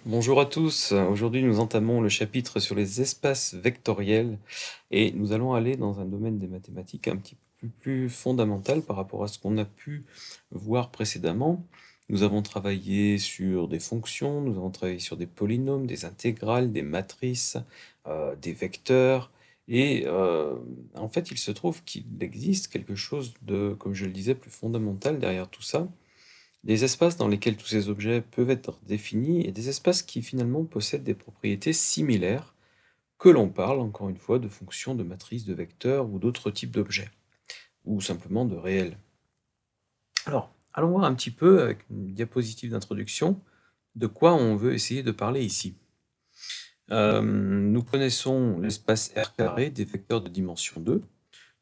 Bonjour à tous, aujourd'hui nous entamons le chapitre sur les espaces vectoriels et nous allons aller dans un domaine des mathématiques un petit peu plus fondamental par rapport à ce qu'on a pu voir précédemment. Nous avons travaillé sur des fonctions, nous avons travaillé sur des polynômes, des intégrales, des matrices, des vecteurs et en fait il se trouve qu'il existe quelque chose de, comme je le disais, plus fondamental derrière tout ça. Des espaces dans lesquels tous ces objets peuvent être définis et des espaces qui finalement possèdent des propriétés similaires, que l'on parle encore une fois de fonctions, de matrices, de vecteurs ou d'autres types d'objets, ou simplement de réels. Alors, allons voir un petit peu avec une diapositive d'introduction de quoi on veut essayer de parler ici. Nous connaissons l'espace R carré des vecteurs de dimension 2,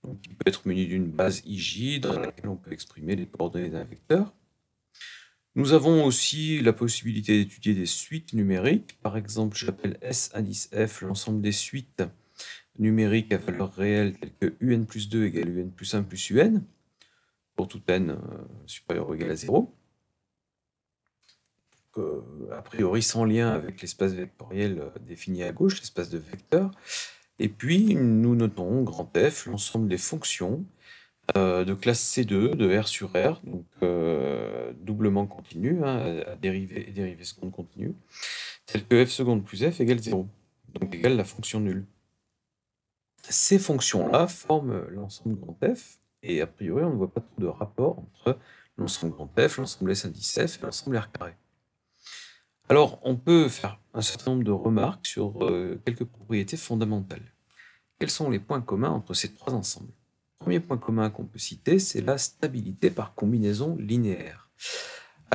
donc qui peut être muni d'une base IJ dans laquelle on peut exprimer les coordonnées d'un vecteur. Nous avons aussi la possibilité d'étudier des suites numériques. Par exemple, j'appelle S indice F l'ensemble des suites numériques à valeur réelle telles que un plus 2 égale un plus 1 plus un, pour tout n supérieur ou égal à 0. A priori sans lien avec l'espace vectoriel défini à gauche, l'espace de vecteurs. Et puis, nous notons grand F l'ensemble des fonctions de classe C2 de R sur R, donc doublement continu, à dérivée et dérivée seconde continue, telle que f seconde plus f égale 0, donc égale la fonction nulle. Ces fonctions-là forment l'ensemble grand F, et a priori on ne voit pas trop de rapport entre l'ensemble grand F, l'ensemble S indice F et l'ensemble R carré. Alors on peut faire un certain nombre de remarques sur quelques propriétés fondamentales. Quels sont les points communs entre ces trois ensembles? Le premier point commun qu'on peut citer, c'est la stabilité par combinaison linéaire.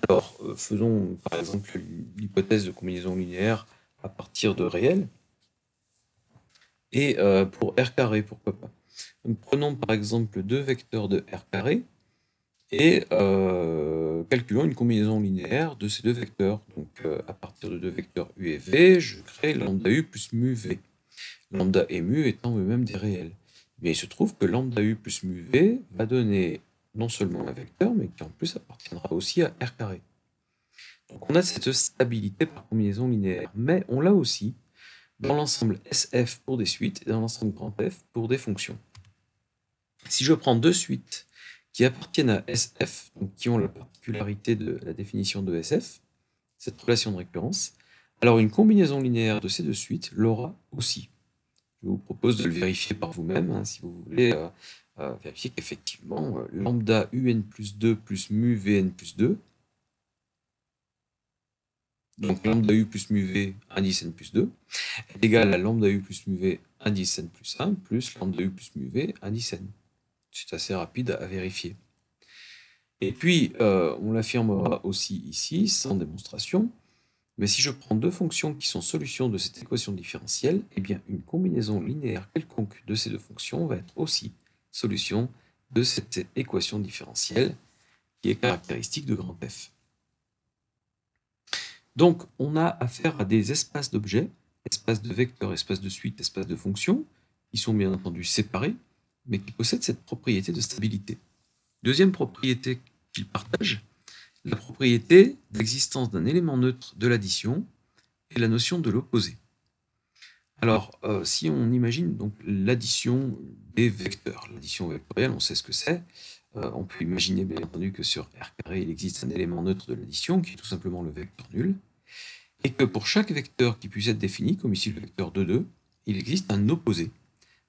Alors, faisons par exemple l'hypothèse de combinaison linéaire à partir de réels. Et pour R carré, pourquoi pas. Donc, prenons par exemple deux vecteurs de R carré et calculons une combinaison linéaire de ces deux vecteurs. Donc, à partir de deux vecteurs U et V, je crée lambda U plus mu V. Lambda et mu étant eux-mêmes des réels. Mais il se trouve que lambda U plus mu V va donner non seulement un vecteur, mais qui en plus appartiendra aussi à R carré. Donc on a cette stabilité par combinaison linéaire, mais on l'a aussi dans l'ensemble SF pour des suites et dans l'ensemble grand F pour des fonctions. Si je prends deux suites qui appartiennent à SF, donc qui ont la particularité de la définition de SF, cette relation de récurrence, alors une combinaison linéaire de ces deux suites l'aura aussi. Je vous propose de le vérifier par vous-même, si vous voulez vérifier qu'effectivement lambda un plus 2 plus mu vn plus 2, donc lambda u plus mu v indice n plus 2, est égal à lambda u plus mu v indice n plus 1 plus lambda u plus mu v indice n. C'est assez rapide à vérifier. Et puis, on l'affirmera aussi ici, sans démonstration, mais si je prends deux fonctions qui sont solutions de cette équation différentielle, eh bien une combinaison linéaire quelconque de ces deux fonctions va être aussi solution de cette équation différentielle qui est caractéristique de grand F. Donc, on a affaire à des espaces d'objets, espaces de vecteurs, espaces de suite, espaces de fonctions, qui sont bien entendu séparés, mais qui possèdent cette propriété de stabilité. Deuxième propriété qu'ils partagent, la propriété d'existence d'un élément neutre de l'addition et la notion de l'opposé. Alors, si on imagine donc l'addition des vecteurs, l'addition vectorielle, on sait ce que c'est. On peut imaginer bien entendu que sur R carré, il existe un élément neutre de l'addition, qui est tout simplement le vecteur nul, et que pour chaque vecteur qui puisse être défini, comme ici le vecteur 2, 2, il existe un opposé.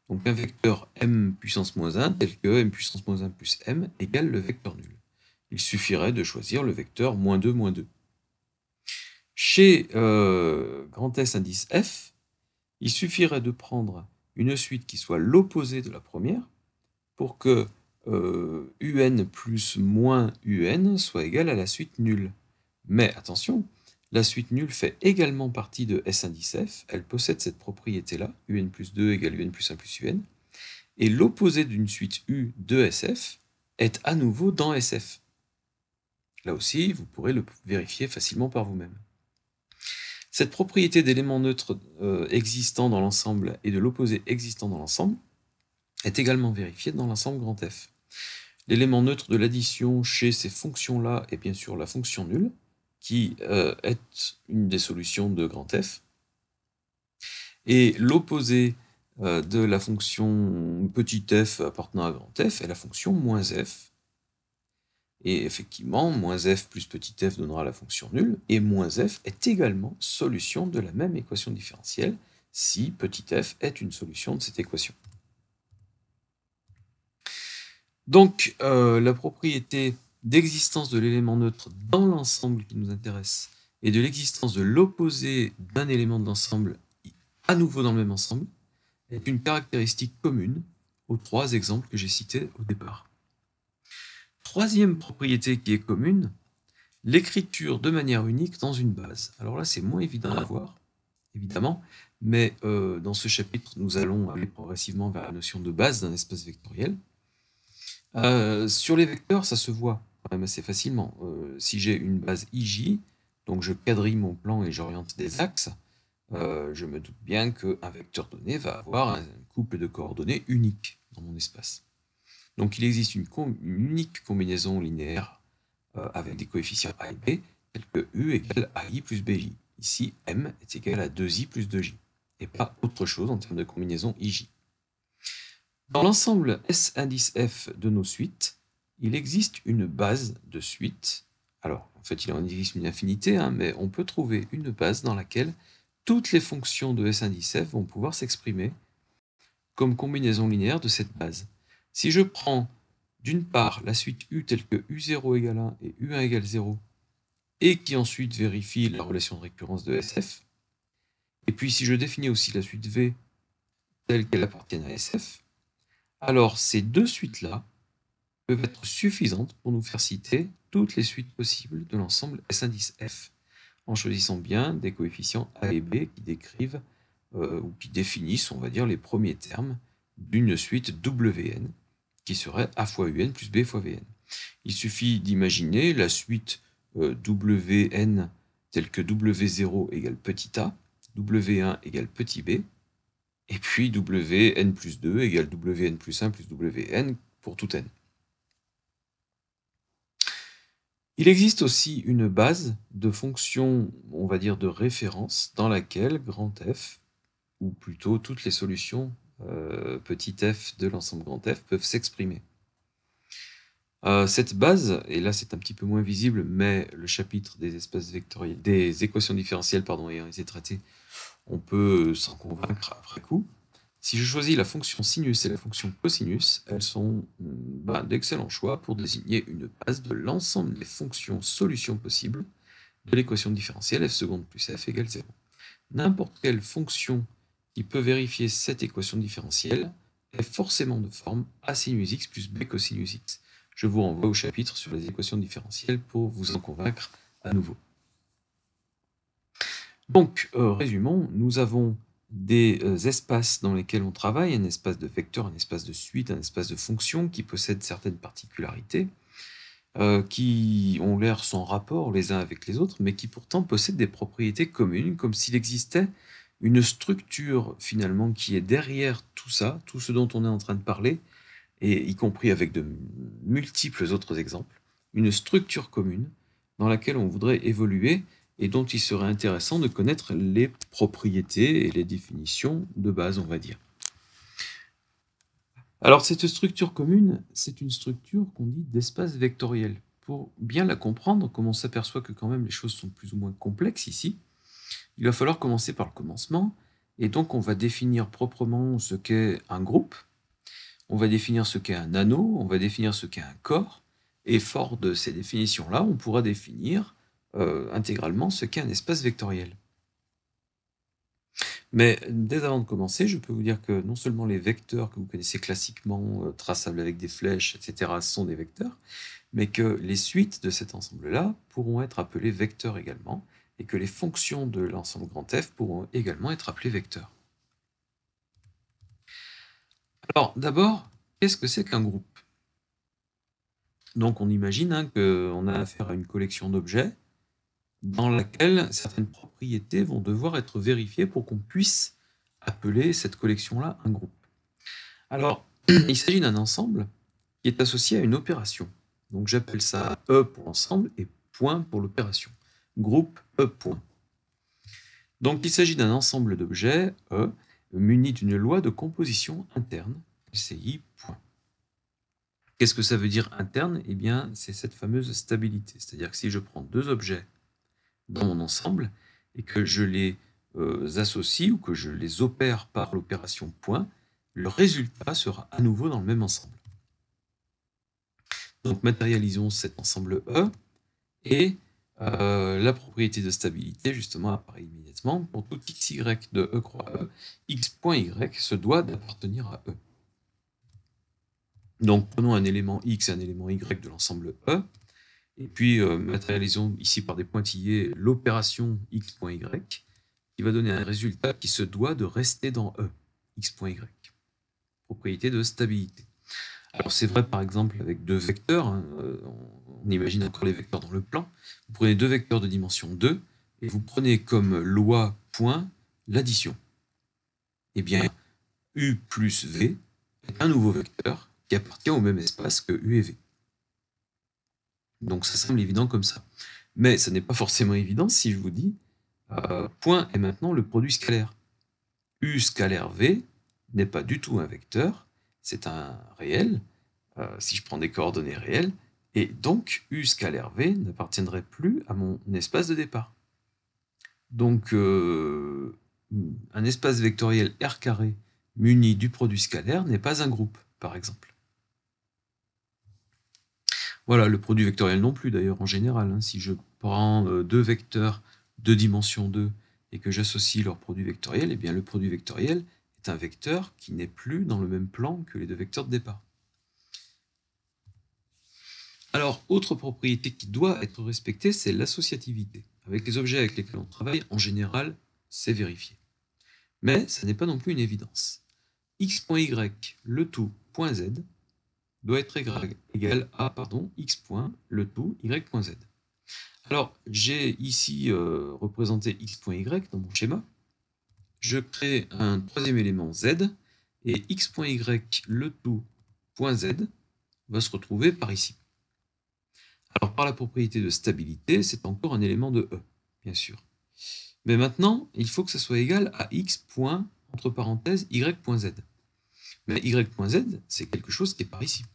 Donc un vecteur m puissance moins 1, tel que m puissance moins 1 plus m, égale le vecteur nul. Il suffirait de choisir le vecteur moins 2, moins 2. Chez grand S indice f, il suffirait de prendre une suite qui soit l'opposé de la première pour que un plus moins un soit égal à la suite nulle. Mais attention, la suite nulle fait également partie de S indice f, elle possède cette propriété-là, un plus 2 égale un plus 1 plus un, et l'opposé d'une suite U de SF est à nouveau dans SF. Là aussi, vous pourrez le vérifier facilement par vous-même. Cette propriété d'élément neutre existant dans l'ensemble et de l'opposé existant dans l'ensemble est également vérifiée dans l'ensemble grand F. L'élément neutre de l'addition chez ces fonctions-là est bien sûr la fonction nulle, qui est une des solutions de grand F. Et l'opposé de la fonction petit f appartenant à grand F est la fonction moins f. Et effectivement, moins f plus petit f donnera la fonction nulle, et moins f est également solution de la même équation différentielle si petit f est une solution de cette équation. Donc, la propriété d'existence de l'élément neutre dans l'ensemble qui nous intéresse et de l'existence de l'opposé d'un élément de l'ensemble à nouveau dans le même ensemble est une caractéristique commune aux trois exemples que j'ai cités au départ. Troisième propriété qui est commune, l'écriture de manière unique dans une base. Alors là, c'est moins évident à voir, évidemment, mais dans ce chapitre, nous allons aller progressivement vers la notion de base d'un espace vectoriel. Sur les vecteurs, ça se voit quand même assez facilement. Si j'ai une base IJ, donc je quadrille mon plan et j'oriente des axes, je me doute bien qu'un vecteur donné va avoir un couple de coordonnées unique dans mon espace. Donc il existe une unique combinaison linéaire avec des coefficients a et b, tels que u égale ai plus bj. Ici, m est égal à 2i plus 2j, et pas autre chose en termes de combinaison ij. Dans l'ensemble S indice f de nos suites, il existe une base de suite. Alors, en fait, il en existe une infinité, mais on peut trouver une base dans laquelle toutes les fonctions de S indice f vont pouvoir s'exprimer comme combinaison linéaire de cette base. Si je prends d'une part la suite U telle que U0 égale 1 et U1 égale 0, et qui ensuite vérifie la relation de récurrence de SF, et puis si je définis aussi la suite V telle qu'elle appartient à SF, alors ces deux suites-là peuvent être suffisantes pour nous faire citer toutes les suites possibles de l'ensemble S indice F, en choisissant bien des coefficients A et B qui décrivent ou qui définissent, on va dire, les premiers termes d'une suite WN, qui serait A fois UN plus B fois Vn. Il suffit d'imaginer la suite Wn telle que W0 égale petit a, W1 égale petit b, et puis Wn plus 2 égale Wn plus 1 plus Wn pour tout n. Il existe aussi une base de fonctions, on va dire, de référence dans laquelle grand F, ou plutôt toutes les solutions petit f de l'ensemble grand F peuvent s'exprimer. Cette base, et là c'est un petit peu moins visible, mais le chapitre des espaces vectoriels, des équations différentielles, ayant été traité, on peut s'en convaincre après coup. Si je choisis la fonction sinus et la fonction cosinus, elles sont d'excellents choix pour désigner une base de l'ensemble des fonctions solutions possibles de l'équation différentielle f seconde plus f égale 0. N'importe quelle fonction qui peut vérifier cette équation différentielle est forcément de forme a sinus x plus b cosinus x. Je vous renvoie au chapitre sur les équations différentielles pour vous en convaincre à nouveau. Donc, résumons, nous avons des espaces dans lesquels on travaille, un espace de vecteurs, un espace de suite, un espace de fonctions qui possèdent certaines particularités, qui ont l'air sans rapport les uns avec les autres, mais qui pourtant possèdent des propriétés communes, comme s'il existait une structure finalement qui est derrière tout ça, tout ce dont on est en train de parler, et y compris avec de multiples autres exemples, une structure commune dans laquelle on voudrait évoluer et dont il serait intéressant de connaître les propriétés et les définitions de base, on va dire. Alors cette structure commune, c'est une structure qu'on dit d'espace vectoriel. Pour bien la comprendre, comme on s'aperçoit que quand même les choses sont plus ou moins complexes ici, il va falloir commencer par le commencement, et donc on va définir proprement ce qu'est un groupe, on va définir ce qu'est un anneau, on va définir ce qu'est un corps, et fort de ces définitions-là, on pourra définir intégralement ce qu'est un espace vectoriel. Mais dès avant de commencer, je peux vous dire que non seulement les vecteurs que vous connaissez classiquement, traçables avec des flèches, etc., sont des vecteurs, mais que les suites de cet ensemble-là pourront être appelées vecteurs également, et que les fonctions de l'ensemble grand F pourront également être appelées vecteurs. Alors d'abord, qu'est-ce que c'est qu'un groupe? Donc on imagine qu'on a affaire à une collection d'objets dans laquelle certaines propriétés vont devoir être vérifiées pour qu'on puisse appeler cette collection-là un groupe. Alors, il s'agit d'un ensemble qui est associé à une opération. Donc j'appelle ça E pour l'ensemble et point pour l'opération. groupe E point. Donc il s'agit d'un ensemble d'objets E muni d'une loi de composition interne, LCI point. Qu'est-ce que ça veut dire interne? Eh bien, c'est cette fameuse stabilité. C'est-à-dire que si je prends deux objets dans mon ensemble et que je les associe ou que je les opère par l'opération point, le résultat sera à nouveau dans le même ensemble. Donc matérialisons cet ensemble E et la propriété de stabilité justement apparaît immédiatement. Pour tout xy de E croix E, x.y se doit d'appartenir à E. Donc prenons un élément x et un élément y de l'ensemble E, et puis matérialisons ici par des pointillés l'opération x.y, qui va donner un résultat qui se doit de rester dans E, x.y. Propriété de stabilité. Alors c'est vrai par exemple avec deux vecteurs, hein, on imagine encore les vecteurs dans le plan, vous prenez deux vecteurs de dimension 2, et vous prenez comme loi point l'addition. Eh bien, U plus V est un nouveau vecteur qui appartient au même espace que U et V. Donc ça semble évident comme ça. Mais ça n'est pas forcément évident si je vous dis point est maintenant le produit scalaire. U scalaire V n'est pas du tout un vecteur, c'est un réel, si je prends des coordonnées réelles, et donc U scalaire V n'appartiendrait plus à mon espace de départ. Donc un espace vectoriel R carré muni du produit scalaire n'est pas un groupe, par exemple. Voilà, le produit vectoriel non plus d'ailleurs en général. Hein. Si je prends deux vecteurs de dimension 2 et que j'associe leur produit vectoriel, eh bien le produit vectoriel est un vecteur qui n'est plus dans le même plan que les deux vecteurs de départ. Alors, autre propriété qui doit être respectée, c'est l'associativité. Avec les objets avec lesquels on travaille, en général, c'est vérifié. Mais ça n'est pas non plus une évidence. x.y, le tout, point z, doit être égal à x point, le tout, y.z. Alors, j'ai ici représenté x.y dans mon schéma. Je crée un troisième élément z, et x.y, le tout, point z, va se retrouver par ici. Alors, par la propriété de stabilité, c'est encore un élément de E, bien sûr. Mais maintenant, il faut que ça soit égal à x point, entre parenthèses, y.z. Mais y.z, c'est quelque chose qui est par ici.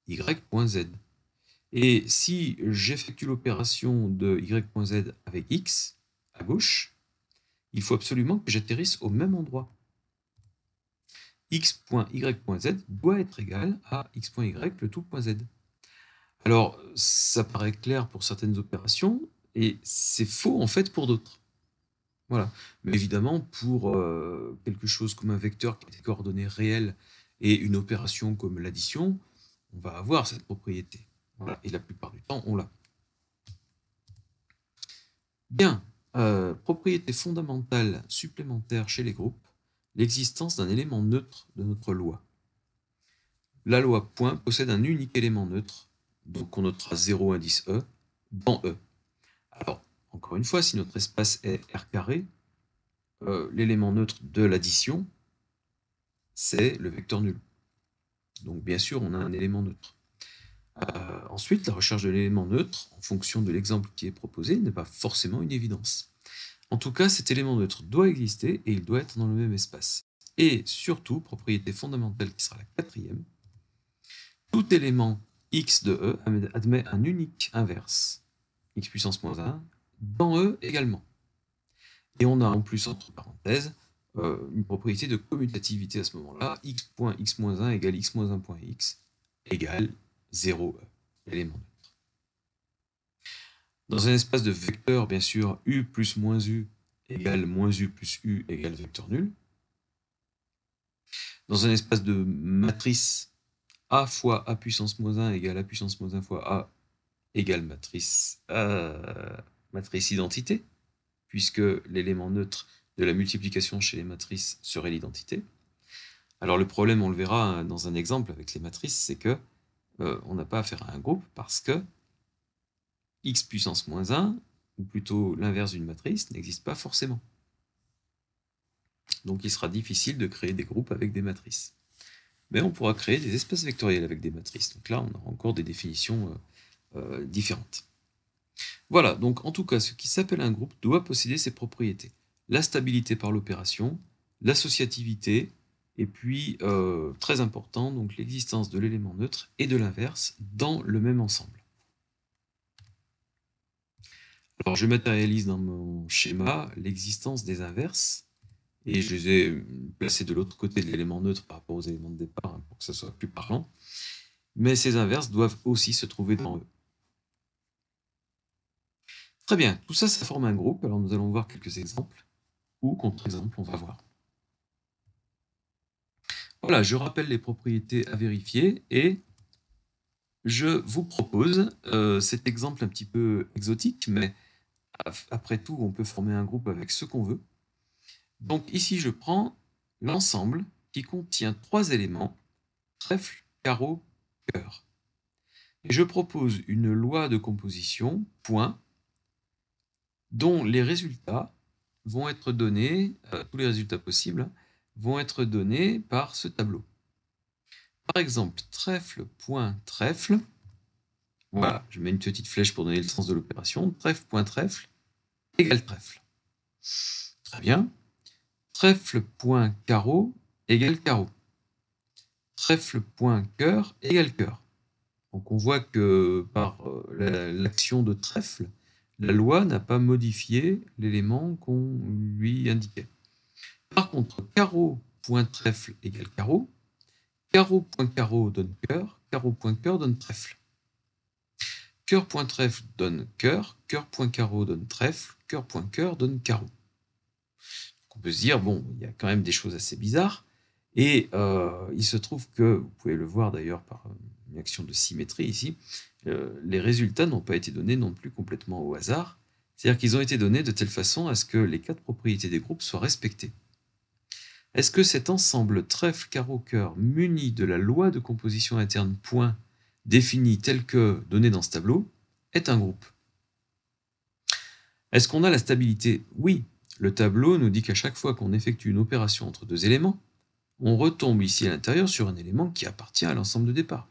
y.z. Et si j'effectue l'opération de y.z avec x, à gauche, il faut absolument que j'atterrisse au même endroit. x.y.z doit être égal à x.y, le tout point z. Alors, ça paraît clair pour certaines opérations, et c'est faux en fait pour d'autres. Voilà. Mais évidemment, pour quelque chose comme un vecteur qui a des coordonnées réelles et une opération comme l'addition, on va avoir cette propriété. Voilà. Et la plupart du temps, on l'a. Bien. Propriété fondamentale supplémentaire chez les groupes, l'existence d'un élément neutre de notre loi. La loi point possède un unique élément neutre, donc on notera 0 indice E, dans E. Alors, encore une fois, si notre espace est R carré, l'élément neutre de l'addition, c'est le vecteur nul. Donc bien sûr, on a un élément neutre. Ensuite, la recherche de l'élément neutre, en fonction de l'exemple qui est proposé, n'est pas forcément une évidence. En tout cas, cet élément neutre doit exister et il doit être dans le même espace. Et surtout, propriété fondamentale qui sera la quatrième, tout élément x de E admet un unique inverse, x puissance moins 1, dans E également. Et on a en plus, entre parenthèses, une propriété de commutativité à ce moment-là, x.x-1 égale x-1.x égale 0e, élément neutre. Dans un espace de vecteurs, bien sûr, u plus moins u égale moins u plus u égale vecteur nul. Dans un espace de matrice, a fois a puissance moins 1 égale a puissance moins 1 fois a égale matrice identité, puisque l'élément neutre de la multiplication chez les matrices serait l'identité. Alors le problème, on le verra dans un exemple avec les matrices, c'est que on n'a pas affaire à un groupe parce que x puissance moins 1, ou plutôt l'inverse d'une matrice, n'existe pas forcément. Donc il sera difficile de créer des groupes avec des matrices. Mais on pourra créer des espaces vectoriels avec des matrices. Donc là, on aura encore des définitions différentes. Voilà, donc en tout cas, ce qui s'appelle un groupe doit posséder ces propriétés. La stabilité par l'opération, l'associativité, et puis, très important, donc l'existence de l'élément neutre et de l'inverse dans le même ensemble. Alors je matérialise dans mon schéma l'existence des inverses, et je les ai placés de l'autre côté de l'élément neutre par rapport aux éléments de départ, pour que ça soit plus parlant. Mais ces inverses doivent aussi se trouver dans eux. Très bien, tout ça, ça forme un groupe. Alors nous allons voir quelques exemples, ou contre-exemples, on va voir. Voilà, je rappelle les propriétés à vérifier, et je vous propose cet exemple un petit peu exotique, mais après tout, on peut former un groupe avec ce qu'on veut. Donc ici, je prends l'ensemble qui contient 3 éléments, trèfle, carreau, cœur. Et je propose une loi de composition, point, dont les résultats vont être donnés, tous les résultats possibles, vont être donnés par ce tableau. Par exemple, trèfle, point, trèfle. Voilà, je mets une petite flèche pour donner le sens de l'opération. Trèfle, point, trèfle, égale trèfle. Très bien. Trèfle, point, carreau, égale carreau. Trèfle, point, cœur, égale cœur. Donc on voit que par l'action de trèfle, la loi n'a pas modifié l'élément qu'on lui indiquait. Par contre, carreau, point, trèfle égale carreau. Carreau, point, carreau donne cœur. Carreau, point, cœur donne trèfle. Cœur, point, trèfle donne cœur. Cœur, point, carreau donne trèfle. Cœur, point, cœur donne carreau. Donc on peut se dire, bon, il y a quand même des choses assez bizarres. Et il se trouve que, vous pouvez le voir d'ailleurs par une action de symétrie ici, les résultats n'ont pas été donnés non plus complètement au hasard. C'est-à-dire qu'ils ont été donnés de telle façon à ce que les 4 propriétés des groupes soient respectées. Est-ce que cet ensemble trèfle, carreau, cœur, muni de la loi de composition interne point définie telle que donnée dans ce tableau, est un groupe? Est-ce qu'on a la stabilité? Oui. Le tableau nous dit qu'à chaque fois qu'on effectue une opération entre 2 éléments, on retombe ici à l'intérieur sur un élément qui appartient à l'ensemble de départ.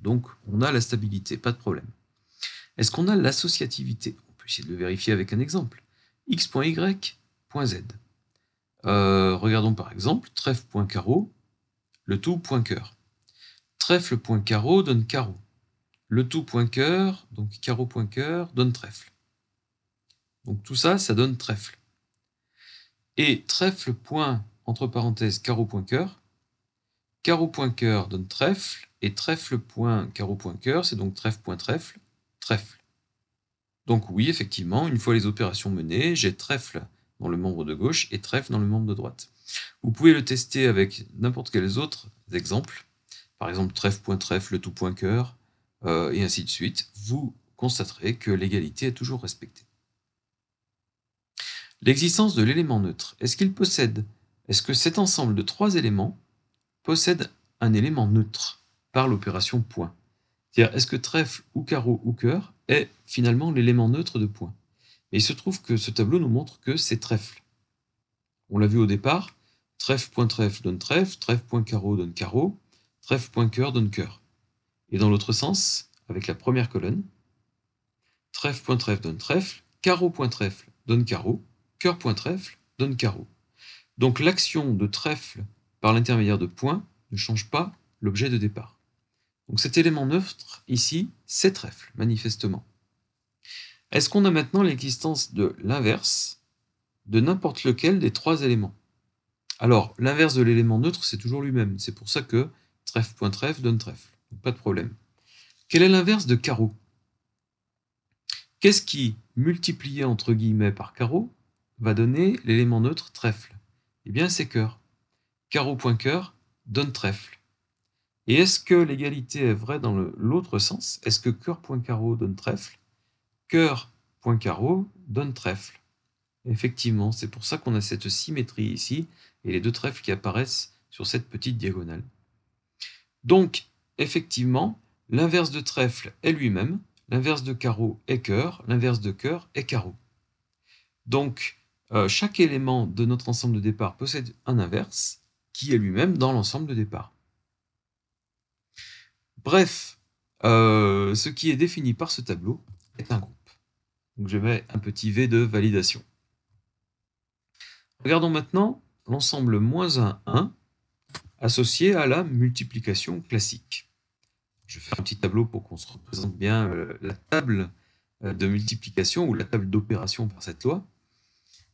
Donc on a la stabilité, pas de problème. Est-ce qu'on a l'associativité? On peut essayer de le vérifier avec un exemple. x.y.z. Regardons par exemple, trèfle.carreau, le tout point cœur. Trèfle.carreau donne carreau. Le tout point cœur, donc carreau point cœur, donne trèfle. Donc tout ça, ça donne trèfle. Et trèfle point, entre parenthèses, carreau point cœur, carreau point cœur donne trèfle, et trèfle point carreau point cœur, c'est donc trèfle point trèfle, trèfle. Donc oui, effectivement, une fois les opérations menées, j'ai trèfle dans le membre de gauche et trèfle dans le membre de droite. Vous pouvez le tester avec n'importe quels autres exemples, par exemple trèfle point trèfle, le tout point cœur, et ainsi de suite. Vous constaterez que l'égalité est toujours respectée. L'existence de l'élément neutre, est-ce que cet ensemble de 3 éléments possède un élément neutre par l'opération point? C'est-à-dire, est-ce que trèfle ou carreau ou cœur est finalement l'élément neutre de point? Et il se trouve que ce tableau nous montre que c'est trèfle. On l'a vu au départ, trèfle.trèfle donne trèfle, trèfle.carreau donne carreau, trèfle.cœur donne cœur. Et dans l'autre sens, avec la première colonne, trèfle.trèfle donne trèfle, carreau.trèfle donne carreau, cœur.trèfle donne carreau. Donc l'action de trèfle par l'intermédiaire de point ne change pas l'objet de départ. Donc cet élément neutre, ici, c'est trèfle, manifestement. Est-ce qu'on a maintenant l'existence de l'inverse de n'importe lequel des 3 éléments? Alors, l'inverse de l'élément neutre, c'est toujours lui-même. C'est pour ça que trèfle.trèfle donne trèfle. Donc, pas de problème. Quel est l'inverse de carreau? Qu'est-ce qui, multiplié entre guillemets par carreau, va donner l'élément neutre trèfle? Eh bien, c'est cœur. Carreau.cœur donne trèfle. Et est-ce que l'égalité est vraie dans l'autre sens? Est-ce que cœur.carreau donne trèfle? Cœur.carreau donne trèfle. Effectivement, c'est pour ça qu'on a cette symétrie ici, et les 2 trèfles qui apparaissent sur cette petite diagonale. Donc, effectivement, l'inverse de trèfle est lui-même, l'inverse de carreau est cœur, l'inverse de cœur est carreau. Donc, chaque élément de notre ensemble de départ possède un inverse, qui est lui-même dans l'ensemble de départ. Bref, ce qui est défini par ce tableau est un groupe. Donc je mets un petit V de validation. Regardons maintenant l'ensemble -1 associé à la multiplication classique. Je vais faire un petit tableau pour qu'on se représente bien la table de multiplication ou la table d'opération par cette loi.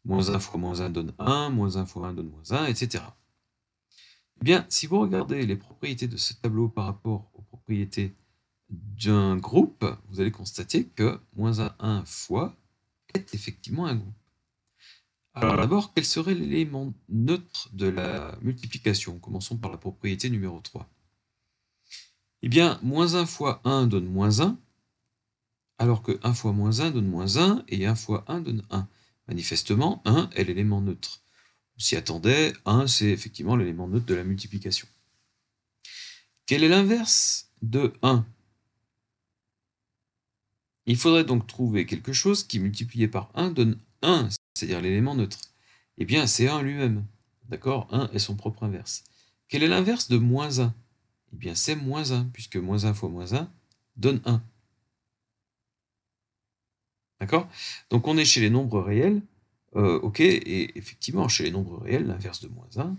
-1 fois -1 donne 1, -1 fois 1 donne -1, etc. Eh bien, si vous regardez les propriétés de ce tableau par rapport aux propriétés d'un groupe, vous allez constater que -1 fois est effectivement un groupe. Alors d'abord, quel serait l'élément neutre de la multiplication? Commençons par la propriété numéro 3. Eh bien, -1 fois 1 donne -1, alors que 1 fois -1 donne -1 et 1 fois 1 donne 1. Manifestement, 1 est l'élément neutre. On s'y attendait, 1 c'est effectivement l'élément neutre de la multiplication. Quel est l'inverse de 1? Il faudrait donc trouver quelque chose qui multiplié par 1 donne 1, c'est-à-dire l'élément neutre. Eh bien, c'est 1 lui-même. D'accord? 1 est son propre inverse. Quel est l'inverse de -1? Eh bien, c'est -1, puisque -1 fois -1 donne 1. D'accord? Donc, on est chez les nombres réels. OK, et effectivement, chez les nombres réels, l'inverse de -1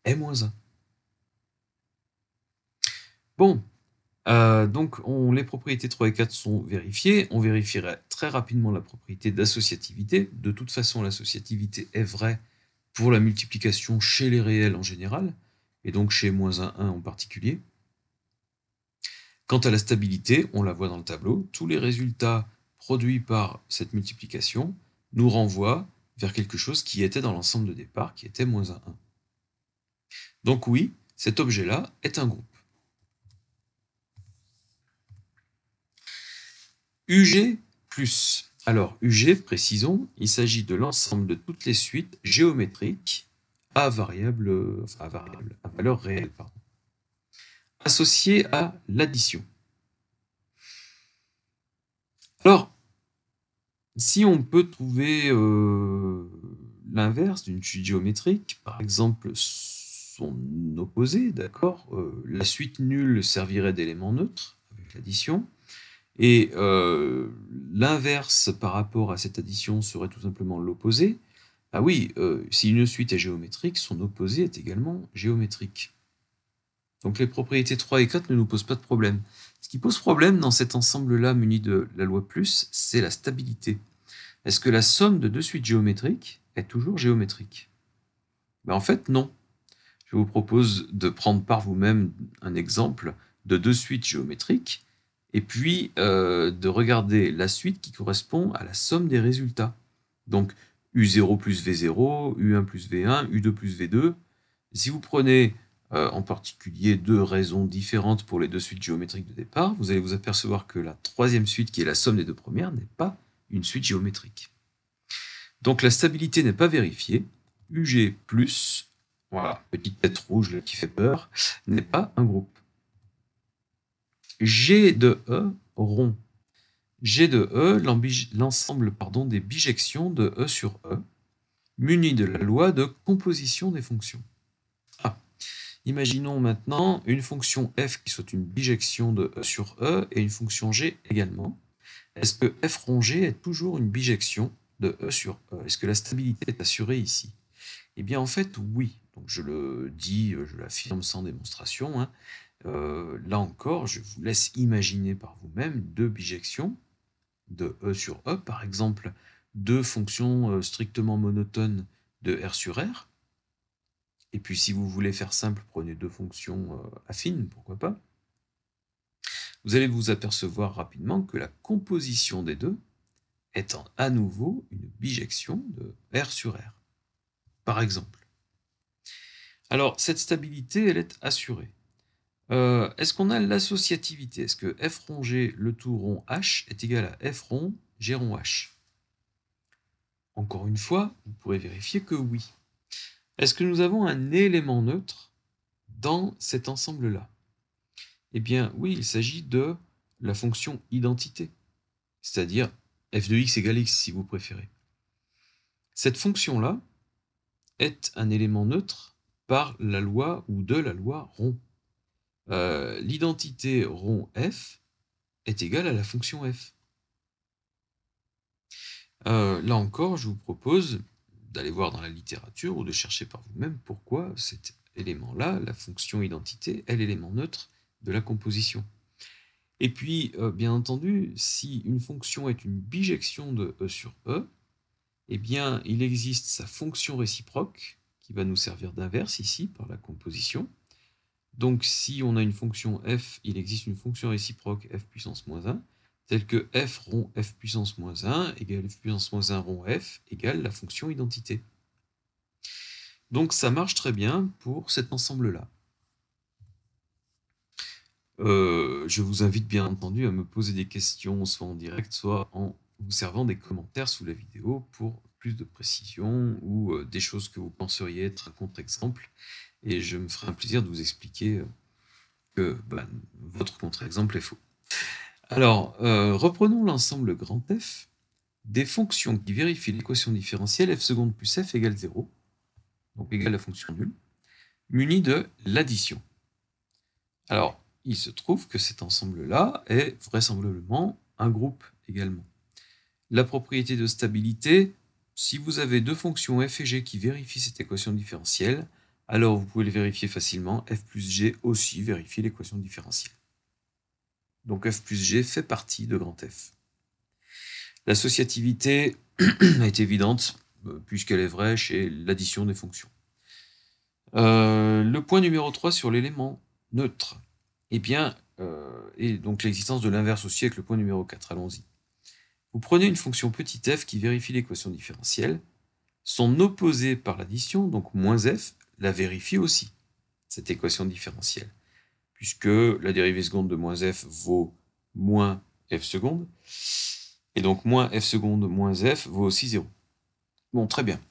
est -1. Bon, donc les propriétés 3 et 4 sont vérifiées. On vérifierait très rapidement la propriété d'associativité. De toute façon, l'associativité est vraie pour la multiplication chez les réels en général, et donc chez -1 en particulier. Quant à la stabilité, on la voit dans le tableau, tous les résultats produits par cette multiplication nous renvoient vers quelque chose qui était dans l'ensemble de départ, qui était -1. Donc oui, cet objet-là est un groupe. UG plus. Alors, UG, précisons, il s'agit de l'ensemble de toutes les suites géométriques à à valeur réelle, associées à l'addition. Alors, si on peut trouver l'inverse d'une suite géométrique, par exemple son opposé, d'accord, la suite nulle servirait d'élément neutre avec l'addition, et l'inverse par rapport à cette addition serait tout simplement l'opposé. Ah oui, si une suite est géométrique, son opposé est également géométrique. Donc les propriétés 3 et 4 ne nous posent pas de problème. Ce qui pose problème dans cet ensemble-là muni de la loi plus, c'est la stabilité. Est-ce que la somme de deux suites géométriques est toujours géométrique? En fait, non. Je vous propose de prendre par vous-même un exemple de deux suites géométriques, et puis de regarder la suite qui correspond à la somme des résultats. Donc U0 plus V0, U1 plus V1, U2 plus V2. Si vous prenez en particulier deux raisons différentes pour les deux suites géométriques de départ, vous allez vous apercevoir que la troisième suite, qui est la somme des deux premières, n'est pas une suite géométrique. Donc la stabilité n'est pas vérifiée. UG plus, voilà, petite tête rouge là, qui fait peur, n'est pas un groupe. G de E rond. G de E, l'ensemble des bijections de E sur E, muni de la loi de composition des fonctions. Imaginons maintenant une fonction f qui soit une bijection de E sur E et une fonction g également. Est-ce que f rond g est toujours une bijection de E sur E? Est-ce que la stabilité est assurée ici? Eh bien en fait oui. Donc je le dis, je l'affirme sans démonstration, hein. Là encore, je vous laisse imaginer par vous-même deux bijections de E sur E, par exemple deux fonctions strictement monotones de R sur R. Et puis si vous voulez faire simple, prenez deux fonctions affines, pourquoi pas. Vous allez vous apercevoir rapidement que la composition des deux est à nouveau une bijection de R sur R, par exemple. Alors, cette stabilité, elle est assurée. Est-ce qu'on a l'associativité? Est-ce que f rond g, le tout rond h, est égal à f rond g rond h? Encore une fois, vous pourrez vérifier que oui. Est-ce que nous avons un élément neutre dans cet ensemble-là? Eh bien, oui, il s'agit de la fonction identité, c'est-à-dire f de x égale x, si vous préférez. Cette fonction-là est un élément neutre par la loi ou de la loi rond. L'identité rond f est égale à la fonction f. Là encore, je vous propose d'aller voir dans la littérature ou de chercher par vous-même pourquoi cet élément-là, la fonction identité, est l'élément neutre de la composition. Et puis, bien entendu, si une fonction est une bijection de E sur E, eh bien, il existe sa fonction réciproque, qui va nous servir d'inverse ici, par la composition. Donc, si on a une fonction f, il existe une fonction réciproque f puissance moins 1, telle que f rond f puissance moins 1 égale f puissance moins 1 rond f égale la fonction identité. Donc, ça marche très bien pour cet ensemble-là. Je vous invite bien entendu à me poser des questions, soit en direct, soit en vous servant des commentaires sous la vidéo pour plus de précision ou des choses que vous penseriez être un contre-exemple. Et je me ferai un plaisir de vous expliquer que votre contre-exemple est faux. Alors, reprenons l'ensemble grand F des fonctions qui vérifient l'équation différentielle f seconde plus f égale 0, donc égale la fonction nulle, munie de l'addition. Alors, il se trouve que cet ensemble-là est vraisemblablement un groupe également. La propriété de stabilité, si vous avez deux fonctions f et g qui vérifient cette équation différentielle, alors vous pouvez les vérifier facilement, f plus g aussi vérifie l'équation différentielle. Donc f plus g fait partie de grand F. L'associativité est évidente, puisqu'elle est vraie chez l'addition des fonctions. Le point numéro 3 sur l'élément neutre. Eh bien, et donc l'existence de l'inverse aussi avec le point numéro 4, allons-y. Vous prenez une fonction petit f qui vérifie l'équation différentielle, son opposé par l'addition, donc moins f, la vérifie aussi, cette équation différentielle, puisque la dérivée seconde de moins f vaut moins f seconde, et donc moins f seconde moins f vaut aussi 0. Bon, très bien.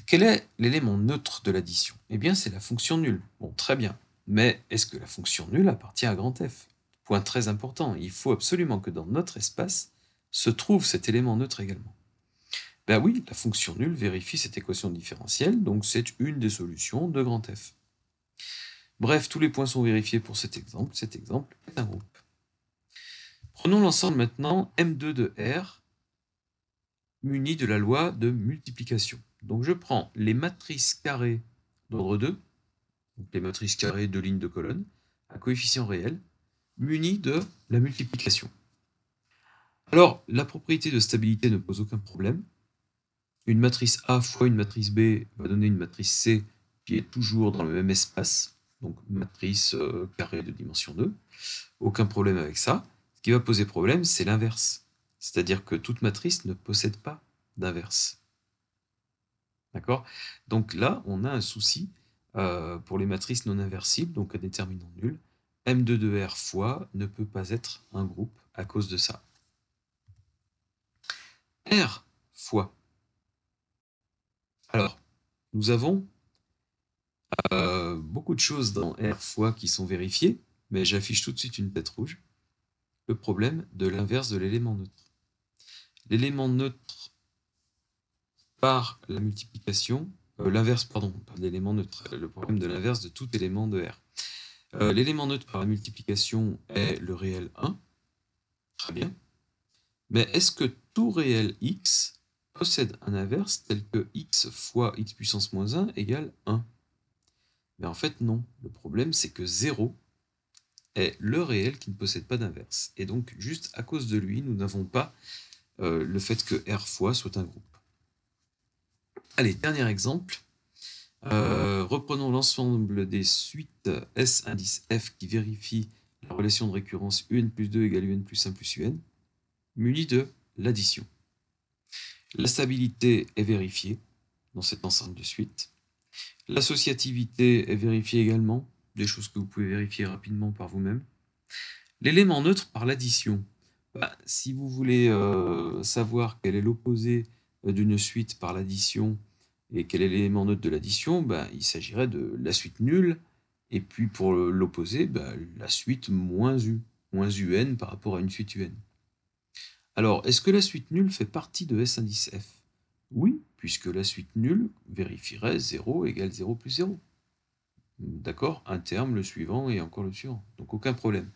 Quel est l'élément neutre de l'addition? Eh bien, c'est la fonction nulle. Bon, très bien. Mais est-ce que la fonction nulle appartient à grand F? Point très important, il faut absolument que dans notre espace se trouve cet élément neutre également. Ben oui, la fonction nulle vérifie cette équation différentielle, donc c'est une des solutions de grand F. Bref, tous les points sont vérifiés pour cet exemple est un groupe. Prenons l'ensemble maintenant M2 de R, muni de la loi de multiplication. Donc je prends les matrices carrées d'ordre 2, donc les matrices carrées de lignes de colonnes, à coefficient réel, munies de la multiplication. Alors, la propriété de stabilité ne pose aucun problème. Une matrice A fois une matrice B va donner une matrice C qui est toujours dans le même espace, donc matrice carrée de dimension 2. Aucun problème avec ça. Ce qui va poser problème, c'est l'inverse. C'est-à-dire que toute matrice ne possède pas d'inverse. D'accord? Donc là, on a un souci pour les matrices non inversibles, donc à déterminant nul. M2 de R fois ne peut pas être un groupe à cause de ça. R fois. Alors, nous avons beaucoup de choses dans R fois qui sont vérifiées, mais j'affiche tout de suite une tête rouge. Le problème de l'inverse de l'élément neutre. L'élément neutre par la multiplication, l'inverse, pardon, pas de l'élément neutre, le problème de l'inverse de tout élément de R. L'élément neutre par la multiplication est le réel 1, très bien. Mais est-ce que tout réel x possède un inverse tel que x fois x puissance moins 1 égale 1? Mais en fait, non. Le problème, c'est que 0 est le réel qui ne possède pas d'inverse. Et donc, juste à cause de lui, nous n'avons pas le fait que R fois soit un groupe. Allez, dernier exemple. Reprenons l'ensemble des suites S indice F qui vérifient la relation de récurrence un plus 2 égale un plus 1 plus un, munie de l'addition. La stabilité est vérifiée dans cet ensemble de suites. L'associativité est vérifiée également, des choses que vous pouvez vérifier rapidement par vous-même. L'élément neutre par l'addition. Si vous voulez savoir quel est l'opposé d'une suite par l'addition et quel est l'élément neutre de l'addition, il s'agirait de la suite nulle, et puis pour l'opposé, la suite moins u, moins un par rapport à une suite un. Alors, est-ce que la suite nulle fait partie de S indice F? Oui, puisque la suite nulle vérifierait 0 égale 0 plus 0. D'accord? Un terme, le suivant et encore le suivant. Donc aucun problème.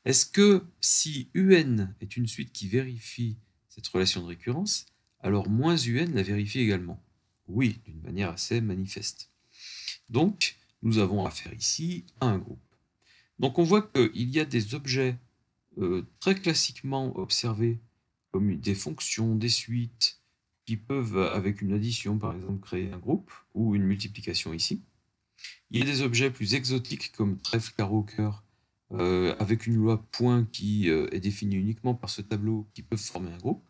Est-ce que si un est une suite qui vérifie cette relation de récurrence, alors moins UN la vérifie également. Oui, d'une manière assez manifeste. Donc, nous avons affaire ici à un groupe. Donc on voit qu'il y a des objets très classiquement observés comme des fonctions, des suites, qui peuvent, avec une addition par exemple, créer un groupe, ou une multiplication ici. Il y a des objets plus exotiques comme trèfle, carreau, cœur, avec une loi point qui est définie uniquement par ce tableau, qui peuvent former un groupe.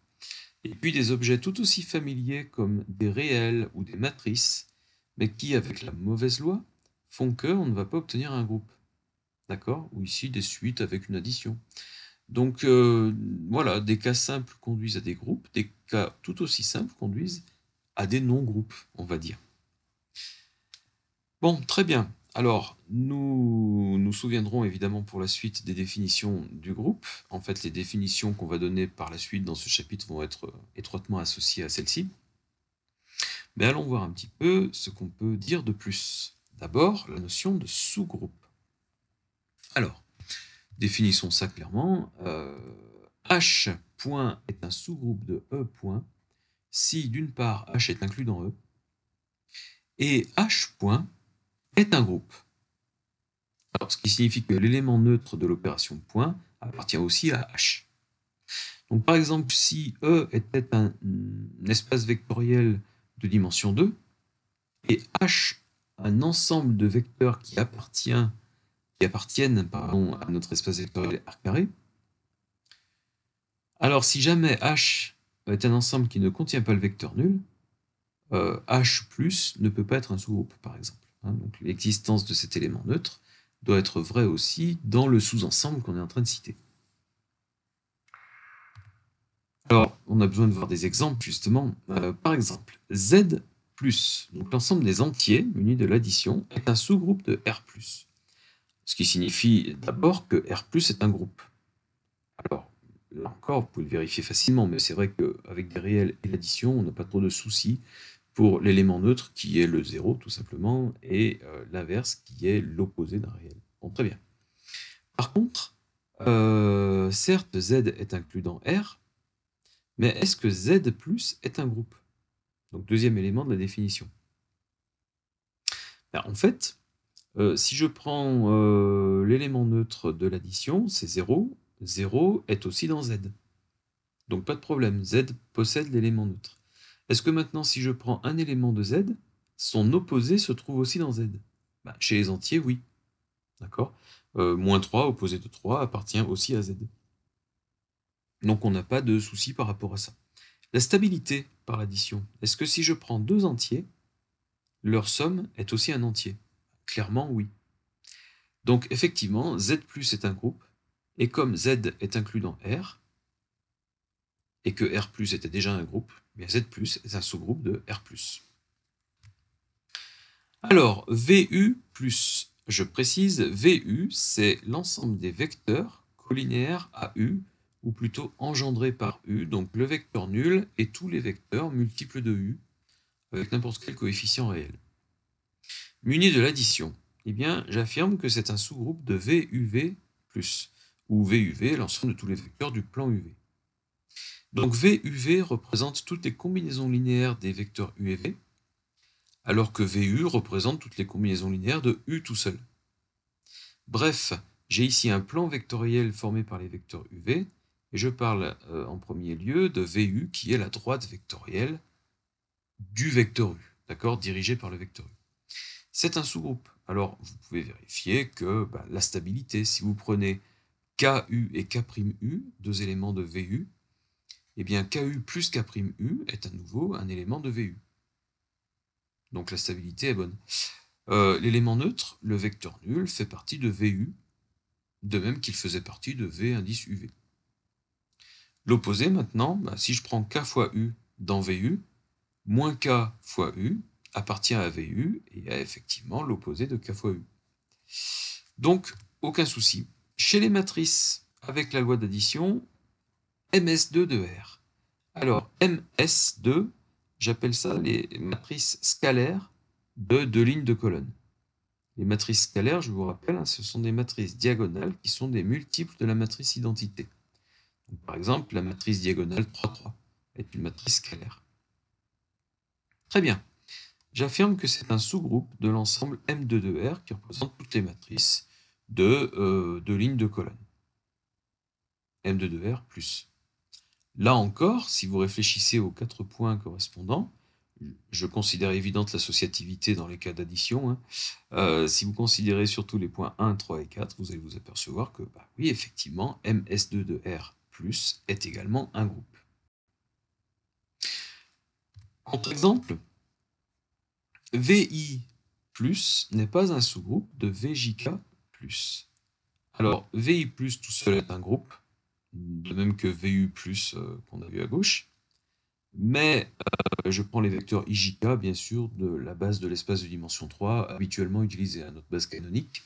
Et puis des objets tout aussi familiers comme des réels ou des matrices, mais qui, avec la mauvaise loi, font qu'on ne va pas obtenir un groupe. D'accord? Ou ici des suites avec une addition. Donc voilà, des cas simples conduisent à des groupes, des cas tout aussi simples conduisent à des non-groupes, on va dire. Bon, très bien. Alors, nous nous souviendrons évidemment pour la suite des définitions du groupe. En fait, les définitions qu'on va donner par la suite dans ce chapitre vont être étroitement associées à celles-ci. Mais allons voir un petit peu ce qu'on peut dire de plus. D'abord, la notion de sous-groupe. Alors, définissons ça clairement. H point est un sous-groupe de E point si d'une part H est inclus dans E et H point est un groupe. Alors, ce qui signifie que l'élément neutre de l'opération point appartient aussi à H. Donc par exemple, si E était un espace vectoriel de dimension 2 et H un ensemble de vecteurs qui appartiennent à notre espace vectoriel R carré, alors si jamais H est un ensemble qui ne contient pas le vecteur nul, H plus ne peut pas être un sous-groupe, par exemple. Donc l'existence de cet élément neutre doit être vraie aussi dans le sous-ensemble qu'on est en train de citer. Alors, on a besoin de voir des exemples, justement. Par exemple, Z plus, donc l'ensemble des entiers munis de l'addition, est un sous-groupe de R plus. Ce qui signifie d'abord que R plus est un groupe. Alors, là encore, vous pouvez le vérifier facilement, mais c'est vrai qu'avec des réels et l'addition, on n'a pas trop de soucis pour l'élément neutre qui est le 0 tout simplement, et l'inverse qui est l'opposé d'un réel. Bon, très bien. Par contre, certes, Z est inclus dans R, mais est-ce que Z plus est un groupe? Donc deuxième élément de la définition. Ben, en fait, si je prends l'élément neutre de l'addition, c'est 0, 0 est aussi dans Z. Donc pas de problème, Z possède l'élément neutre. Est-ce que maintenant, si je prends un élément de Z, son opposé se trouve aussi dans Z? Ben, chez les entiers, oui. D'accord? Moins 3, opposé de 3, appartient aussi à Z. Donc on n'a pas de souci par rapport à ça. La stabilité par l'addition. Est-ce que si je prends deux entiers, leur somme est aussi un entier? Clairement, oui. Donc effectivement, Z plus est un groupe, et comme Z est inclus dans R, et que R plus était déjà un groupe, bien Z plus est un sous-groupe de R plus. Alors, VU plus, je précise, VU, c'est l'ensemble des vecteurs collinéaires à U, ou plutôt engendrés par U, donc le vecteur nul et tous les vecteurs multiples de U, avec n'importe quel coefficient réel. Muni de l'addition, eh bien, j'affirme que c'est un sous-groupe de VUV+, où VUV est l'ensemble de tous les vecteurs du plan UV. Donc VUV représente toutes les combinaisons linéaires des vecteurs U et V, alors que VU représente toutes les combinaisons linéaires de U tout seul. Bref, j'ai ici un plan vectoriel formé par les vecteurs UV, et je parle en premier lieu de VU qui est la droite vectorielle du vecteur U, d'accord, dirigé par le vecteur U. C'est un sous-groupe. Alors, vous pouvez vérifier que la stabilité, si vous prenez KU et K'U, deux éléments de VU, eh bien KU plus K'U est à nouveau un élément de VU. Donc la stabilité est bonne. L'élément neutre, le vecteur nul, fait partie de VU, de même qu'il faisait partie de V indice UV. L'opposé maintenant, si je prends K fois U dans VU, moins K fois U appartient à VU et a effectivement l'opposé de K fois U. Donc, aucun souci. Chez les matrices, avec la loi d'addition, MS2 de R. Alors, MS2, j'appelle ça les matrices scalaires de deux lignes de colonnes. Les matrices scalaires, je vous rappelle, ce sont des matrices diagonales qui sont des multiples de la matrice identité. Donc, par exemple, la matrice diagonale 3, 3 est une matrice scalaire. Très bien. J'affirme que c'est un sous-groupe de l'ensemble M2 de R qui représente toutes les matrices de lignes de colonne. M2 de R plus. Là encore, si vous réfléchissez aux 4 points correspondants, je considère évidente l'associativité dans les cas d'addition, hein. Si vous considérez surtout les points 1, 3 et 4, vous allez vous apercevoir que, oui, effectivement, MS2 de R plus est également un groupe. Contre-exemple, VI plus n'est pas un sous-groupe de VJK plus. Alors, VI plus tout seul est un groupe, de même que VU plus qu'on a vu à gauche, mais je prends les vecteurs IJK, bien sûr, de la base de l'espace de dimension 3, habituellement utilisée à notre base canonique.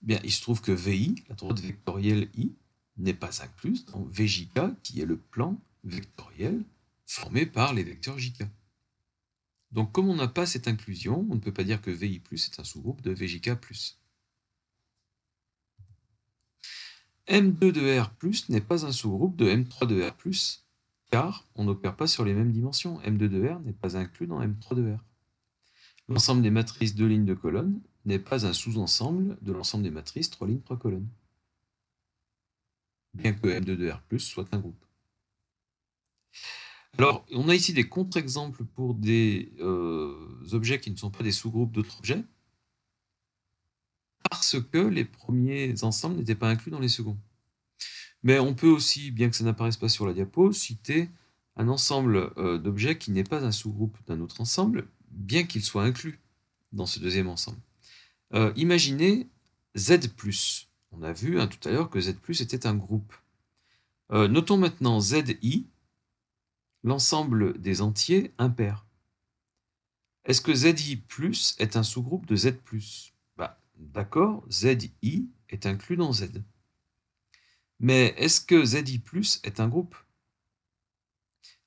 Bien, il se trouve que VI, la droite vectorielle I, n'est pas incluse dans VJK, qui est le plan vectoriel formé par les vecteurs JK. Donc, comme on n'a pas cette inclusion, on ne peut pas dire que VI plus est un sous-groupe de VJK plus. M2 de R plus n'est pas un sous-groupe de M3 de R plus, car on n'opère pas sur les mêmes dimensions. M2 de R n'est pas inclus dans M3 de R. L'ensemble des matrices 2 lignes de colonnes n'est pas un sous-ensemble de l'ensemble des matrices 3 lignes 3 colonnes, bien que M2 de R plus soit un groupe. Alors, on a ici des contre-exemples pour des objets qui ne sont pas des sous-groupes d'autres objets, parce que les premiers ensembles n'étaient pas inclus dans les seconds. Mais on peut aussi, bien que ça n'apparaisse pas sur la diapo, citer un ensemble d'objets qui n'est pas un sous-groupe d'un autre ensemble, bien qu'il soit inclus dans ce deuxième ensemble. Imaginez Z+. On a vu tout à l'heure que Z+, était un groupe. Notons maintenant ZI, l'ensemble des entiers impairs. Est-ce que ZI+, est un sous-groupe de Z+? D'accord, ZI est inclus dans Z. Mais est-ce que ZI+, est un groupe?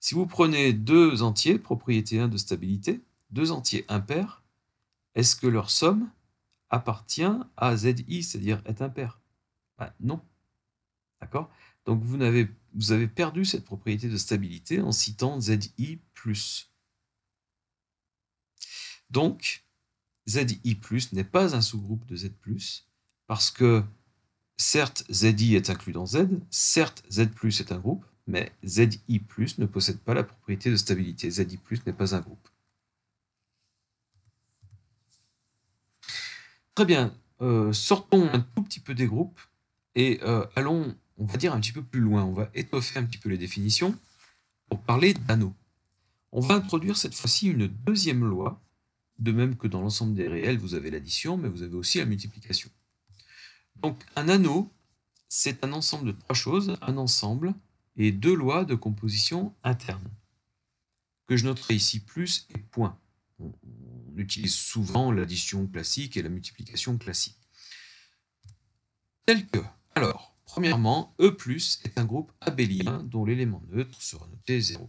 Si vous prenez deux entiers, propriété 1 de stabilité, deux entiers impairs, est-ce que leur somme appartient à ZI, c'est-à-dire est impair? Non. D'accord? Donc vous avez perdu cette propriété de stabilité en citant ZI+. Donc, ZI+, n'est pas un sous-groupe de Z+, parce que certes, ZI est inclus dans Z, certes, Z+, est un groupe, mais ZI+, ne possède pas la propriété de stabilité. ZI+, n'est pas un groupe. Très bien, sortons un tout petit peu des groupes et allons, on va dire, un petit peu plus loin. On va étoffer un petit peu les définitions pour parler d'anneaux. On va introduire cette fois-ci une deuxième loi, de même que dans l'ensemble des réels, vous avez l'addition, mais vous avez aussi la multiplication. Donc, un anneau, c'est un ensemble de trois choses, un ensemble et deux lois de composition interne, que je noterai ici plus et point. On utilise souvent l'addition classique et la multiplication classique. Tel que, alors, premièrement, E+, est un groupe abélien dont l'élément neutre sera noté 0.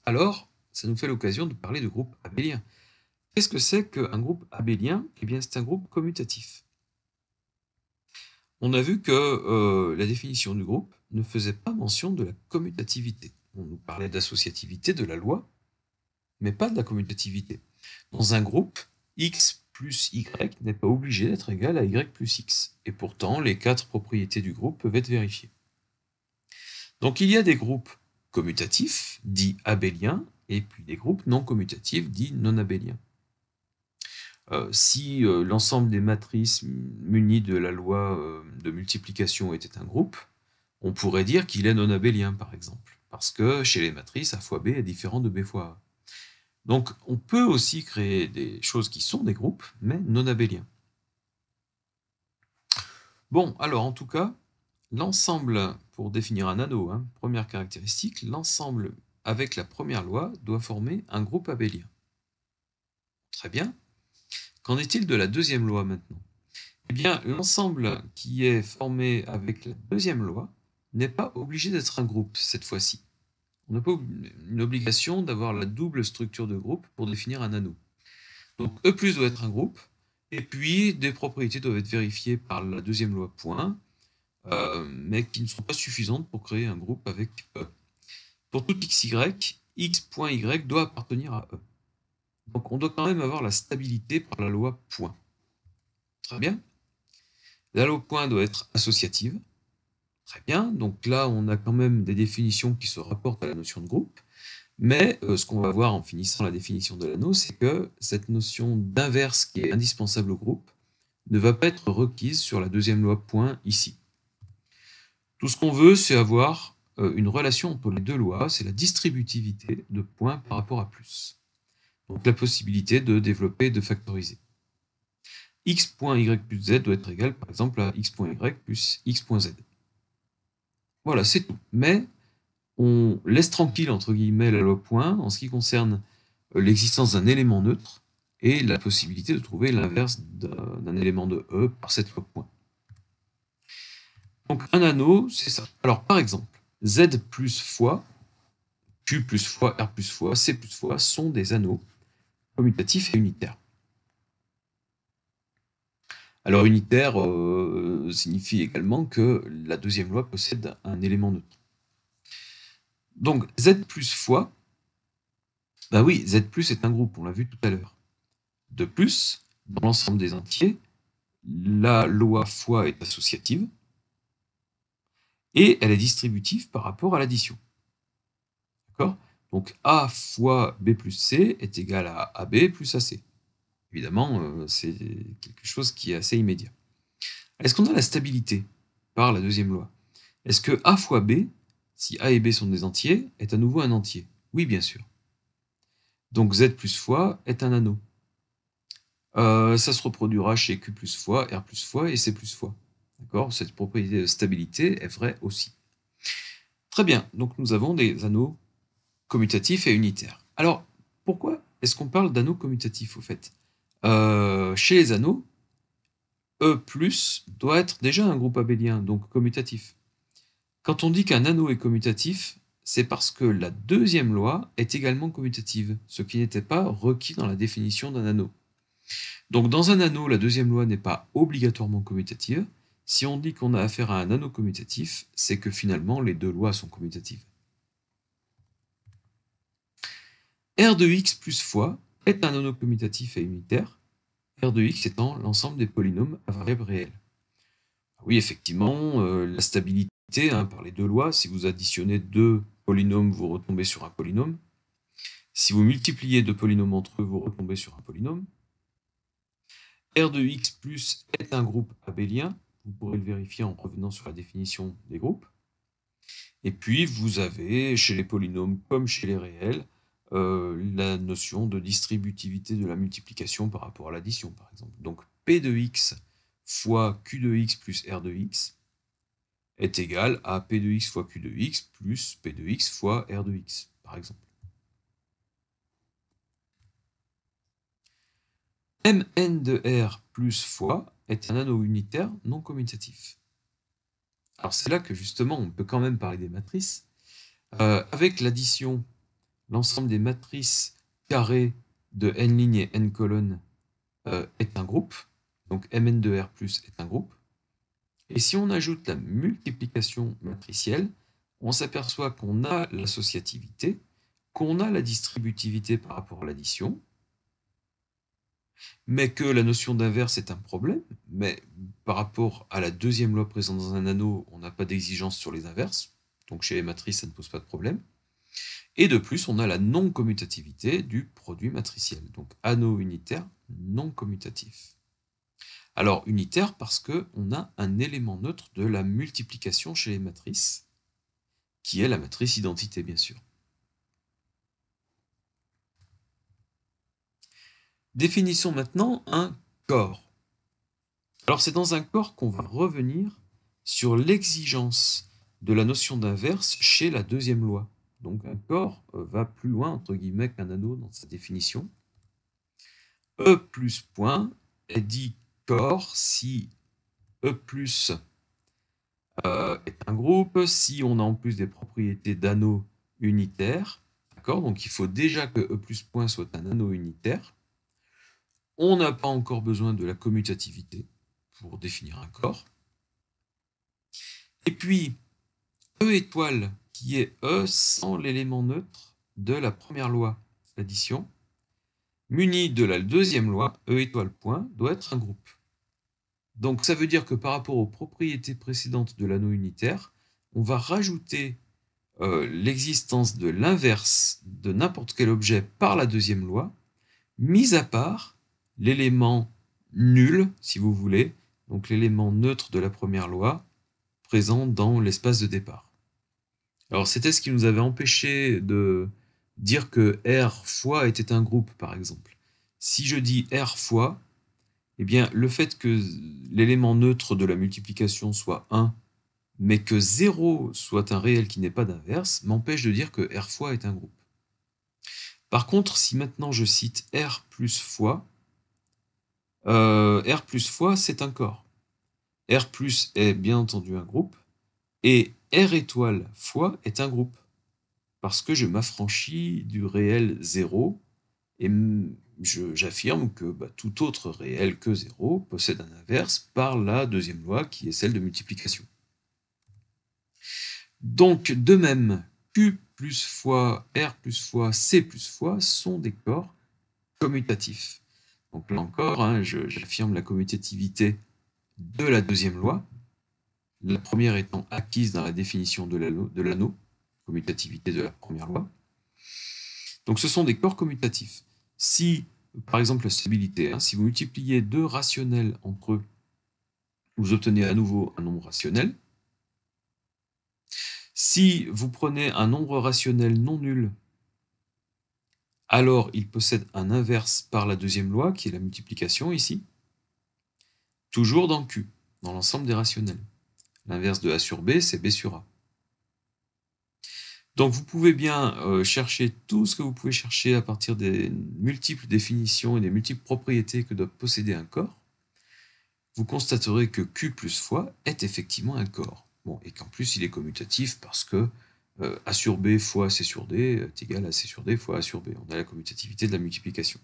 Alors, ça nous fait l'occasion de parler de groupe abélien. Qu'est-ce que c'est qu'un groupe abélien? Eh bien, c'est un groupe commutatif. On a vu que la définition du groupe ne faisait pas mention de la commutativité. On nous parlait d'associativité de la loi, mais pas de la commutativité. Dans un groupe, x plus y n'est pas obligé d'être égal à y plus x. Et pourtant, les 4 propriétés du groupe peuvent être vérifiées. Donc il y a des groupes commutatifs, dits abéliens, et puis des groupes non commutatifs, dits non abéliens. Si l'ensemble des matrices munies de la loi de multiplication était un groupe, on pourrait dire qu'il est non abélien, par exemple, parce que chez les matrices, A fois B est différent de B fois A. Donc on peut aussi créer des choses qui sont des groupes, mais non abéliens. Bon, alors en tout cas, l'ensemble, pour définir un anneau, première caractéristique, l'ensemble avec la première loi doit former un groupe abélien. Très bien. Qu'en est-il de la deuxième loi maintenant? Eh bien, l'ensemble qui est formé avec la deuxième loi n'est pas obligé d'être un groupe cette fois-ci. On n'a pas une obligation d'avoir la double structure de groupe pour définir un anneau. Donc E+ doit être un groupe, et puis des propriétés doivent être vérifiées par la deuxième loi point, mais qui ne sont pas suffisantes pour créer un groupe avec E. Pour tout xy, x.y doit appartenir à E. Donc on doit quand même avoir la stabilité par la loi point. Très bien. La loi point doit être associative. Très bien. Donc là, on a quand même des définitions qui se rapportent à la notion de groupe. Mais ce qu'on va voir en finissant la définition de l'anneau, c'est que cette notion d'inverse qui est indispensable au groupe ne va pas être requise sur la deuxième loi point ici. Tout ce qu'on veut, c'est avoir une relation entre les deux lois, c'est la distributivité de points par rapport à plus. Donc la possibilité de développer et de factoriser. x.y plus z doit être égal par exemple à x.y plus x.z. Voilà, c'est tout. Mais on laisse tranquille entre guillemets la loi point en ce qui concerne l'existence d'un élément neutre et la possibilité de trouver l'inverse d'un élément de E par cette loi point. Donc un anneau, c'est ça. Alors par exemple, Z plus fois, Q plus fois, R plus fois, C plus fois sont des anneaux commutatifs et unitaires. Alors unitaire signifie également que la deuxième loi possède un élément neutre. Donc Z plus fois, bah oui, Z plus est un groupe, on l'a vu tout à l'heure. De plus, dans l'ensemble des entiers, la loi fois est associative et elle est distributive par rapport à l'addition. D'accord? Donc A fois B plus C est égal à AB plus AC. Évidemment, c'est quelque chose qui est assez immédiat. Est-ce qu'on a la stabilité par la deuxième loi? Est-ce que A fois B, si A et B sont des entiers, est à nouveau un entier? Oui, bien sûr. Donc Z plus fois est un anneau. Ça se reproduira chez Q plus fois, R plus fois et C plus fois. D'accord? Cette propriété de stabilité est vraie aussi. Très bien, donc nous avons des anneaux commutatifs et unitaires. Alors, pourquoi est-ce qu'on parle d'anneaux commutatifs au fait? Chez les anneaux, E plus doit être déjà un groupe abélien, donc commutatif. Quand on dit qu'un anneau est commutatif, c'est parce que la deuxième loi est également commutative, ce qui n'était pas requis dans la définition d'un anneau. Donc dans un anneau, la deuxième loi n'est pas obligatoirement commutative. Si on dit qu'on a affaire à un anneau commutatif, c'est que finalement les deux lois sont commutatives. R de x plus fois est un anneau commutatif et unitaire, R de x étant l'ensemble des polynômes à variables réelles. Oui, effectivement, la stabilité par les deux lois, si vous additionnez deux polynômes, vous retombez sur un polynôme. Si vous multipliez deux polynômes entre eux, vous retombez sur un polynôme. R de x plus est un groupe abélien. Vous pourrez le vérifier en revenant sur la définition des groupes. Et puis, vous avez, chez les polynômes comme chez les réels, la notion de distributivité de la multiplication par rapport à l'addition, par exemple. Donc, P de x fois Q de x plus R de x est égal à P de x fois Q de x plus P de x fois R de x, par exemple. Mn de R plus fois est un anneau unitaire non commutatif. Alors c'est là que justement on peut quand même parler des matrices. Avec l'addition, l'ensemble des matrices carrées de n lignes et n colonnes est un groupe. Donc Mn de R plus est un groupe. Et si on ajoute la multiplication matricielle, on s'aperçoit qu'on a l'associativité, qu'on a la distributivité par rapport à l'addition, mais que la notion d'inverse est un problème, mais par rapport à la deuxième loi présente dans un anneau, on n'a pas d'exigence sur les inverses, donc chez les matrices, ça ne pose pas de problème. Et de plus, on a la non-commutativité du produit matriciel, donc anneau unitaire non commutatif. Alors unitaire parce qu'on a un élément neutre de la multiplication chez les matrices, qui est la matrice identité, bien sûr. Définissons maintenant un corps. Alors c'est dans un corps qu'on va revenir sur l'exigence de la notion d'inverse chez la deuxième loi. Donc un corps va plus loin, entre guillemets, qu'un anneau dans sa définition. E plus point est dit corps si E plus est un groupe, si on a en plus des propriétés d'anneau unitaire. D'accord? Donc il faut déjà que E plus point soit un anneau unitaire. On n'a pas encore besoin de la commutativité pour définir un corps. Et puis, E étoile, qui est E sans l'élément neutre de la première loi d'addition, muni de la deuxième loi, E étoile point, doit être un groupe. Donc ça veut dire que par rapport aux propriétés précédentes de l'anneau unitaire, on va rajouter l'existence de l'inverse de n'importe quel objet par la deuxième loi, mis à part l'élément nul, si vous voulez, donc l'élément neutre de la première loi, présent dans l'espace de départ. Alors c'était ce qui nous avait empêché de dire que R fois était un groupe, par exemple. Si je dis R fois, eh bien le fait que l'élément neutre de la multiplication soit 1, mais que 0 soit un réel qui n'est pas d'inverse, m'empêche de dire que R fois est un groupe. Par contre, si maintenant je cite R plus fois, c'est un corps. R plus est bien entendu un groupe, et R étoile fois est un groupe, parce que je m'affranchis du réel 0, et j'affirme que tout autre réel que 0 possède un inverse par la deuxième loi, qui est celle de multiplication. Donc, de même, Q plus fois, R plus fois, C plus fois sont des corps commutatifs. Donc là encore, j'affirme la commutativité de la deuxième loi, la première étant acquise dans la définition de l'anneau, commutativité de la première loi. Donc ce sont des corps commutatifs. Si, par exemple, la stabilité, si vous multipliez deux rationnels entre eux, vous obtenez à nouveau un nombre rationnel. Si vous prenez un nombre rationnel non nul, alors il possède un inverse par la deuxième loi, qui est la multiplication ici, toujours dans Q, dans l'ensemble des rationnels. L'inverse de A sur B, c'est B sur A. Donc vous pouvez bien chercher tout ce que vous pouvez chercher à partir des multiples définitions et des multiples propriétés que doit posséder un corps. Vous constaterez que Q plus fois est effectivement un corps. Bon, et qu'en plus il est commutatif parce que A sur B fois C sur D est égal à C sur D fois A sur B. On a la commutativité de la multiplication.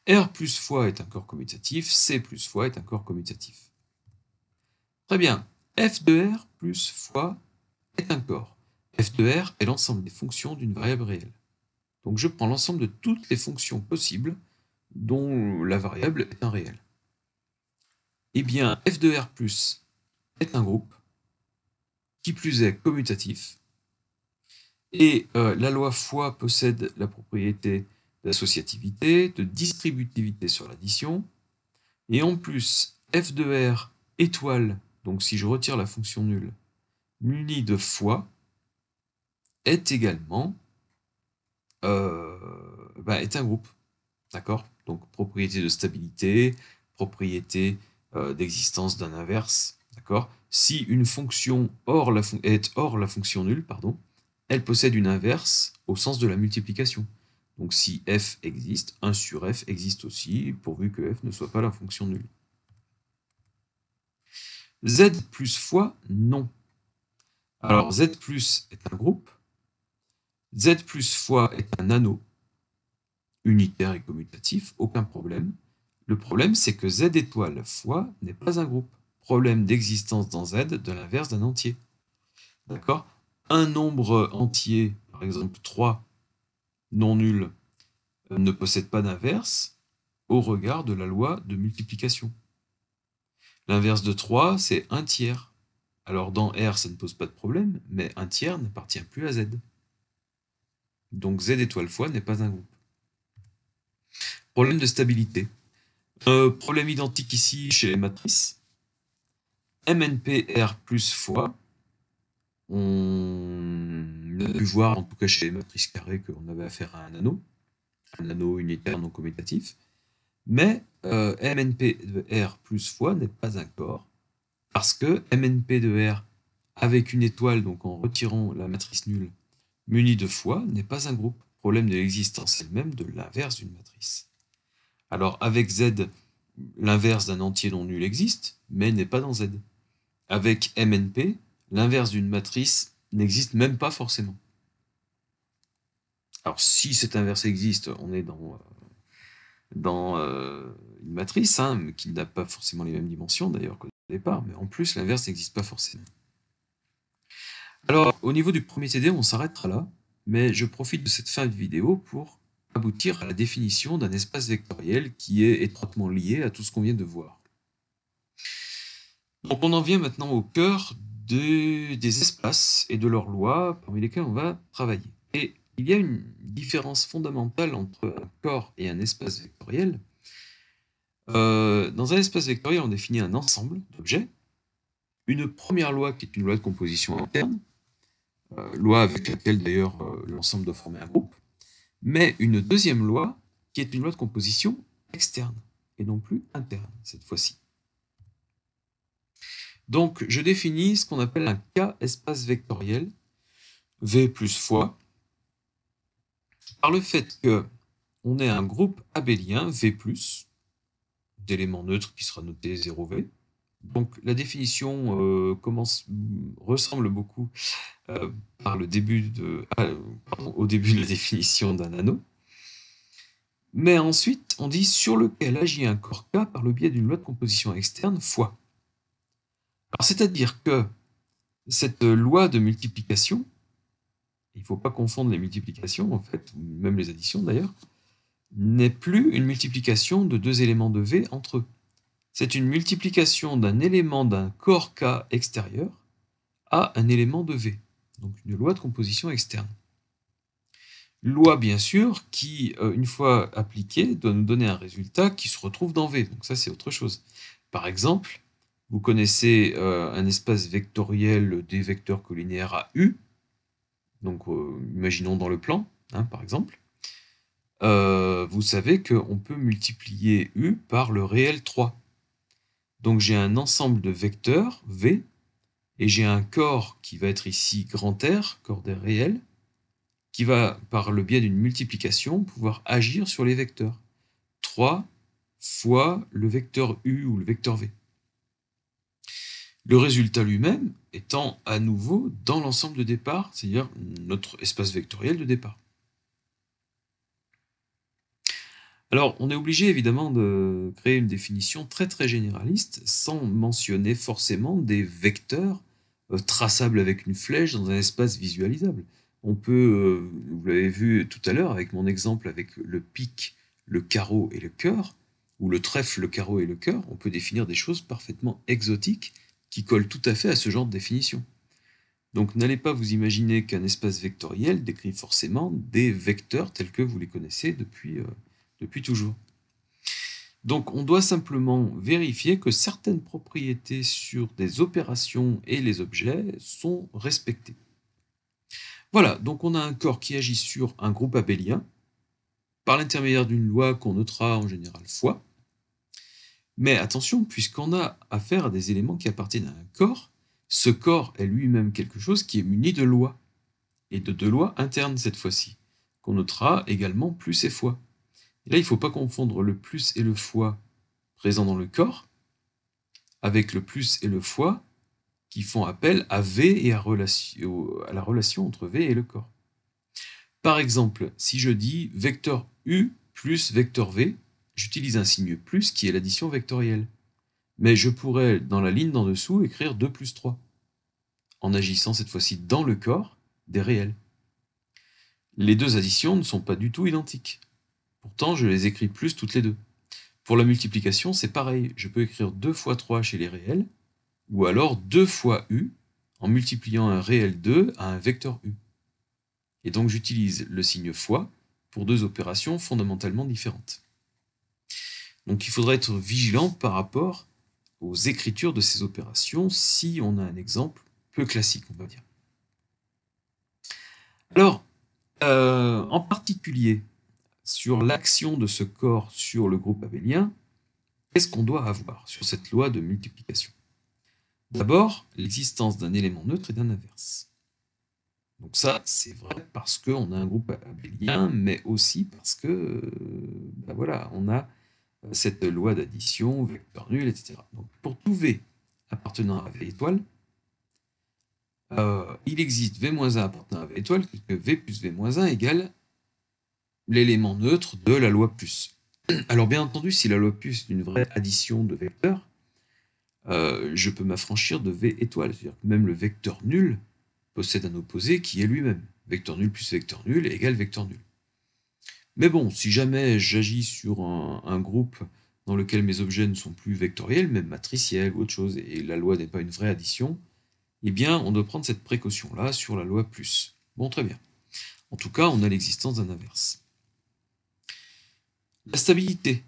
R plus fois est un corps commutatif, C plus fois est un corps commutatif. Très bien, f de R plus fois est un corps. F de R est l'ensemble des fonctions d'une variable réelle. Donc je prends l'ensemble de toutes les fonctions possibles dont la variable est un réel. Eh bien, f de R plus est un groupe, qui plus est commutatif, et la loi fois possède la propriété d'associativité, de distributivité sur l'addition, et en plus, f de R étoile, donc si je retire la fonction nulle, muni de fois, est également est un groupe. D'accord? Donc propriété de stabilité, propriété d'existence d'un inverse. D'accord? Si une fonction est hors la fonction nulle, elle possède une inverse au sens de la multiplication. Donc si f existe, 1 sur f existe aussi, pourvu que f ne soit pas la fonction nulle. Z plus fois, non. Alors Z plus est un groupe, Z plus fois est un anneau, unitaire et commutatif, aucun problème. Le problème, c'est que Z étoile fois n'est pas un groupe. Problème d'existence dans Z de l'inverse d'un entier. D'accord? Un nombre entier, par exemple 3, non nul, ne possède pas d'inverse au regard de la loi de multiplication. L'inverse de 3, c'est 1 tiers. Alors dans R, ça ne pose pas de problème, mais 1 tiers n'appartient plus à Z. Donc Z étoile fois n'est pas un groupe. Problème de stabilité. Problème identique ici chez les matrices. MNPR plus fois, on a pu voir, en tout cas chez les matrices carrées, qu'on avait affaire à un anneau unitaire non commutatif, mais MNP de R plus fois n'est pas un corps, parce que MNP de R avec une étoile, donc en retirant la matrice nulle, munie de fois, n'est pas un groupe. Problème de l'existence elle-même de l'inverse d'une matrice. Alors avec Z, l'inverse d'un entier non nul existe, mais n'est pas dans Z. Avec MNP, l'inverse d'une matrice n'existe même pas forcément. Alors si cet inverse existe, on est dans une matrice, qui n'a pas forcément les mêmes dimensions d'ailleurs qu'au départ, mais en plus l'inverse n'existe pas forcément. Alors au niveau du premier TD, on s'arrêtera là. mais je profite de cette fin de vidéo pour aboutir à la définition d'un espace vectoriel qui est étroitement lié à tout ce qu'on vient de voir. Donc on en vient maintenant au cœur des espaces et de leurs lois parmi lesquelles on va travailler. Et il y a une différence fondamentale entre un corps et un espace vectoriel. Dans un espace vectoriel, on définit un ensemble d'objets, une première loi qui est une loi de composition interne, loi avec laquelle d'ailleurs l'ensemble doit former un groupe, mais une deuxième loi qui est une loi de composition externe, et non plus interne cette fois-ci. Donc je définis ce qu'on appelle un K-espace vectoriel, V plus fois, par le fait qu'on ait un groupe abélien V+, d'éléments neutres qui sera noté 0V. Donc la définition ressemble beaucoup au début de la définition d'un anneau. Mais ensuite, on dit sur lequel agit un corps K par le biais d'une loi de composition externe fois. Alors c'est-à-dire que cette loi de multiplication, il ne faut pas confondre les multiplications en fait, ou même les additions d'ailleurs, n'est plus une multiplication de deux éléments de V entre eux. C'est une multiplication d'un élément d'un corps K extérieur à un élément de V, donc une loi de composition externe. Loi, bien sûr, qui, une fois appliquée, doit nous donner un résultat qui se retrouve dans V, donc ça c'est autre chose. Par exemple, vous connaissez un espace vectoriel des vecteurs colinéaires à U, donc imaginons dans le plan, hein, par exemple. Vous savez qu'on peut multiplier U par le réel 3. Donc j'ai un ensemble de vecteurs, V, et j'ai un corps qui va être ici grand R, corps des réels, qui va, par le biais d'une multiplication, pouvoir agir sur les vecteurs. 3 fois le vecteur U ou le vecteur V. Le résultat lui-même étant à nouveau dans l'ensemble de départ, c'est-à-dire notre espace vectoriel de départ. Alors, on est obligé évidemment de créer une définition très très généraliste sans mentionner forcément des vecteurs traçables avec une flèche dans un espace visualisable. On peut, vous l'avez vu tout à l'heure avec mon exemple avec le pic, le carreau et le cœur, ou le trèfle, le carreau et le cœur, on peut définir des choses parfaitement exotiques qui collent tout à fait à ce genre de définition. Donc n'allez pas vous imaginer qu'un espace vectoriel décrit forcément des vecteurs tels que vous les connaissez depuis toujours. Donc on doit simplement vérifier que certaines propriétés sur des opérations et les objets sont respectées. Voilà, donc on a un corps qui agit sur un groupe abélien par l'intermédiaire d'une loi qu'on notera en général fois. Mais attention, puisqu'on a affaire à des éléments qui appartiennent à un corps, ce corps est lui-même quelque chose qui est muni de lois, et de deux lois internes cette fois-ci, qu'on notera également plus et fois. Et là, il ne faut pas confondre le plus et le fois présent dans le corps avec le plus et le fois qui font appel à V et à la relation entre V et le corps. Par exemple, si je dis vecteur U plus vecteur V, j'utilise un signe plus qui est l'addition vectorielle. Mais je pourrais, dans la ligne d'en dessous, écrire 2 plus 3, en agissant cette fois-ci dans le corps des réels. Les deux additions ne sont pas du tout identiques. Pourtant, je les écris plus toutes les deux. Pour la multiplication, c'est pareil. Je peux écrire 2 fois 3 chez les réels, ou alors 2 fois U, en multipliant un réel 2 à un vecteur U. Et donc j'utilise le signe fois pour deux opérations fondamentalement différentes. Donc il faudra être vigilant par rapport aux écritures de ces opérations si on a un exemple peu classique, on va dire. Alors, en particulier, sur l'action de ce corps sur le groupe abélien, qu'est-ce qu'on doit avoir sur cette loi de multiplication? D'abord, l'existence d'un élément neutre et d'un inverse. Donc ça, c'est vrai parce qu'on a un groupe abélien, mais aussi parce que, ben voilà, on a cette loi d'addition, vecteur nul, etc. Donc pour tout V appartenant à V étoile, il existe V-1 appartenant à V étoile, que V plus V-1 égale l'élément neutre de la loi plus. Alors bien entendu, si la loi plus est une vraie addition de vecteurs, je peux m'affranchir de V étoile, c'est-à-dire que même le vecteur nul possède un opposé qui est lui-même. Vecteur nul plus vecteur nul égale vecteur nul. Mais bon, si jamais j'agis sur un groupe dans lequel mes objets ne sont plus vectoriels, même matriciels ou autre chose, et la loi n'est pas une vraie addition, eh bien, on doit prendre cette précaution-là sur la loi plus. Bon, très bien. En tout cas, on a l'existence d'un inverse. La stabilité,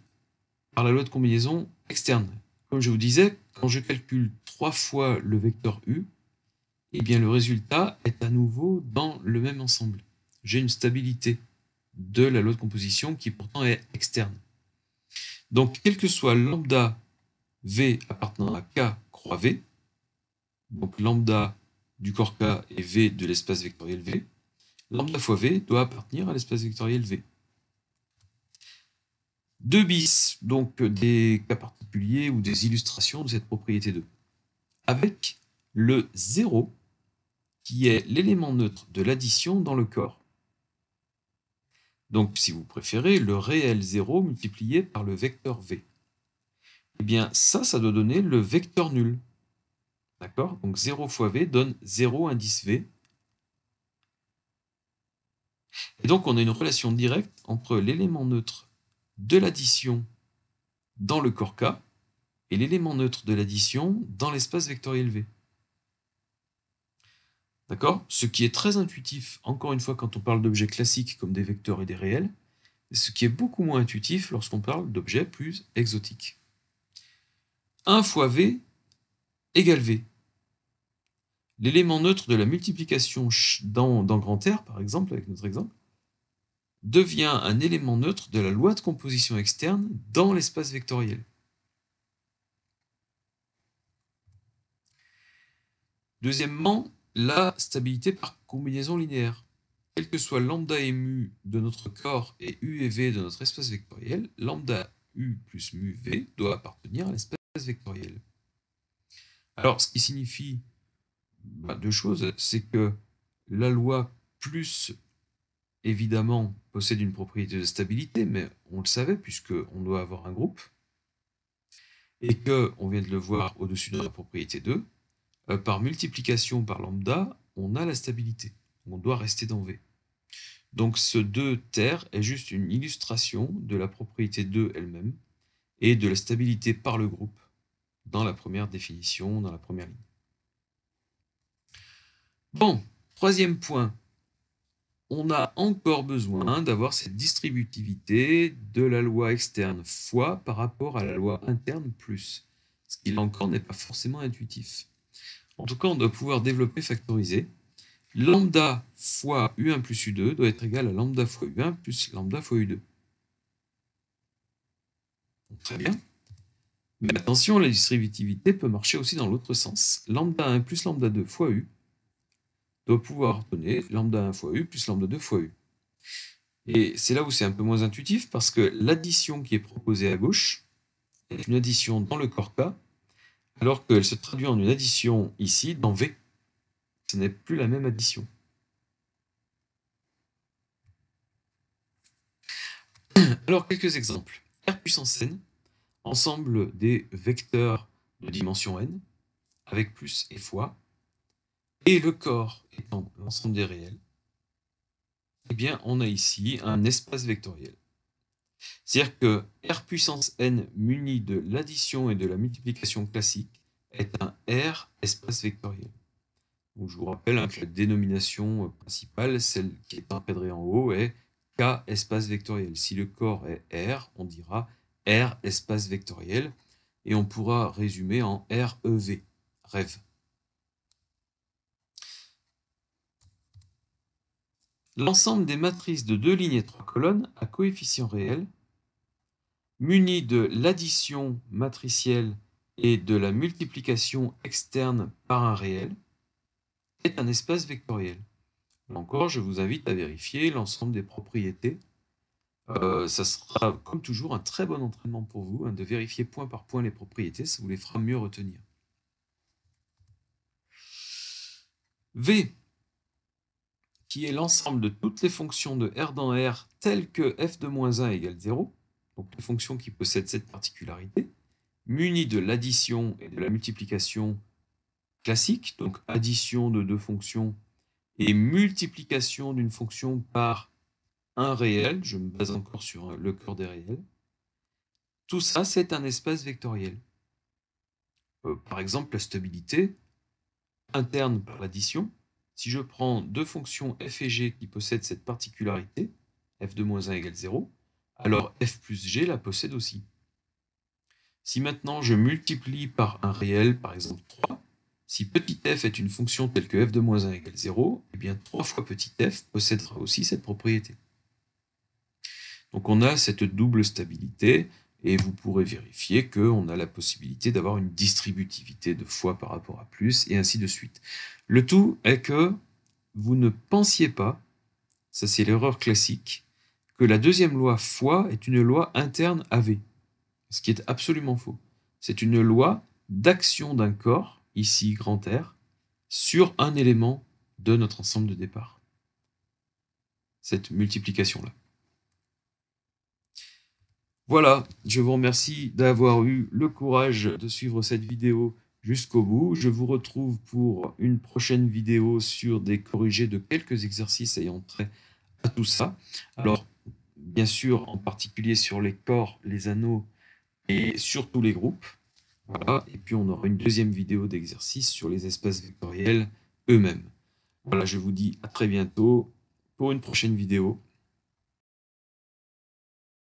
par la loi de combinaison externe. Comme je vous disais, quand je calcule 3 fois le vecteur U, eh bien, le résultat est à nouveau dans le même ensemble. J'ai une stabilité de la loi de composition qui pourtant est externe. Donc, quel que soit lambda V appartenant à K croix V, donc lambda du corps K et V de l'espace vectoriel V, lambda fois V doit appartenir à l'espace vectoriel V. 2 bis, donc des cas particuliers ou des illustrations de cette propriété 2, avec le 0 qui est l'élément neutre de l'addition dans le corps. Donc, si vous préférez, le réel 0 multiplié par le vecteur V. Eh bien, ça doit donner le vecteur nul. D'accord? Donc, 0 fois V donne 0 indice V. Et donc, on a une relation directe entre l'élément neutre de l'addition dans le corps K et l'élément neutre de l'addition dans l'espace vectoriel V. D'accord? Ce qui est très intuitif, encore une fois, quand on parle d'objets classiques comme des vecteurs et des réels, ce qui est beaucoup moins intuitif lorsqu'on parle d'objets plus exotiques. 1 fois V égale V. L'élément neutre de la multiplication dans grand R, par exemple, avec notre exemple, devient un élément neutre de la loi de composition externe dans l'espace vectoriel. Deuxièmement, la stabilité par combinaison linéaire. Quel que soit lambda et mu de notre corps et u et v de notre espace vectoriel, lambda u plus mu v doit appartenir à l'espace vectoriel. Alors, ce qui signifie deux choses, c'est que la loi plus, évidemment, possède une propriété de stabilité, mais on le savait puisqu'on doit avoir un groupe, et que, on vient de le voir au-dessus de la propriété 2, par multiplication par lambda, on a la stabilité. On doit rester dans V. Donc ce 2 terre est juste une illustration de la propriété 2 elle-même et de la stabilité par le groupe dans la première définition, dans la première ligne. Bon, troisième point. On a encore besoin d'avoir cette distributivité de la loi externe fois par rapport à la loi interne plus, ce qui là encore n'est pas forcément intuitif. En tout cas, on doit pouvoir développer, factoriser. Lambda fois U1 plus U2 doit être égal à lambda fois U1 plus lambda fois U2. Très bien. Mais attention, la distributivité peut marcher aussi dans l'autre sens. Lambda 1 plus lambda 2 fois U doit pouvoir donner lambda 1 fois U plus lambda 2 fois U. Et c'est là où c'est un peu moins intuitif parce que l'addition qui est proposée à gauche est une addition dans le corps K, alors qu'elle se traduit en une addition ici dans V. Ce n'est plus la même addition. Alors, quelques exemples. R puissance n, ensemble des vecteurs de dimension n, avec plus et fois, et le corps étant l'ensemble des réels, eh bien, on a ici un espace vectoriel. C'est-à-dire que R puissance n muni de l'addition et de la multiplication classique est un R espace vectoriel. Donc, je vous rappelle que la dénomination principale, celle qui est encadrée en haut, est K espace vectoriel. Si le corps est R, on dira R espace vectoriel, et on pourra résumer en REV, rêve. L'ensemble des matrices de 2 lignes et 3 colonnes à coefficient réel, munies de l'addition matricielle et de la multiplication externe par un réel, est un espace vectoriel. Là encore, je vous invite à vérifier l'ensemble des propriétés. Ça sera, comme toujours, un très bon entraînement pour vous, de vérifier point par point les propriétés, ça vous les fera mieux retenir. V, qui est l'ensemble de toutes les fonctions de R dans R telles que f de moins 1 égale 0, donc les fonctions qui possèdent cette particularité, munies de l'addition et de la multiplication classique, donc addition de deux fonctions et multiplication d'une fonction par un réel, je me base encore sur le cœur des réels, tout ça, c'est un espace vectoriel. Par exemple, la stabilité interne par l'addition, si je prends deux fonctions f et g qui possèdent cette particularité, f de moins 1 égale 0, alors f plus g la possède aussi. Si maintenant je multiplie par un réel, par exemple 3, si petit f est une fonction telle que f de moins 1 égale 0, eh bien 3 fois petit f possédera aussi cette propriété. Donc on a cette double stabilité, et vous pourrez vérifier qu'on a la possibilité d'avoir une distributivité de fois par rapport à plus, et ainsi de suite. Le tout est que vous ne pensiez pas, ça c'est l'erreur classique, que la deuxième loi fois est une loi interne à V, ce qui est absolument faux. C'est une loi d'action d'un corps, ici grand R, sur un élément de notre ensemble de départ. Cette multiplication-là. Voilà, je vous remercie d'avoir eu le courage de suivre cette vidéo jusqu'au bout. Je vous retrouve pour une prochaine vidéo sur des corrigés de quelques exercices ayant trait à tout ça. Alors, bien sûr, en particulier sur les corps, les anneaux et surtout les groupes. Voilà. Et puis, on aura une deuxième vidéo d'exercice sur les espaces vectoriels eux-mêmes. Voilà, je vous dis à très bientôt pour une prochaine vidéo.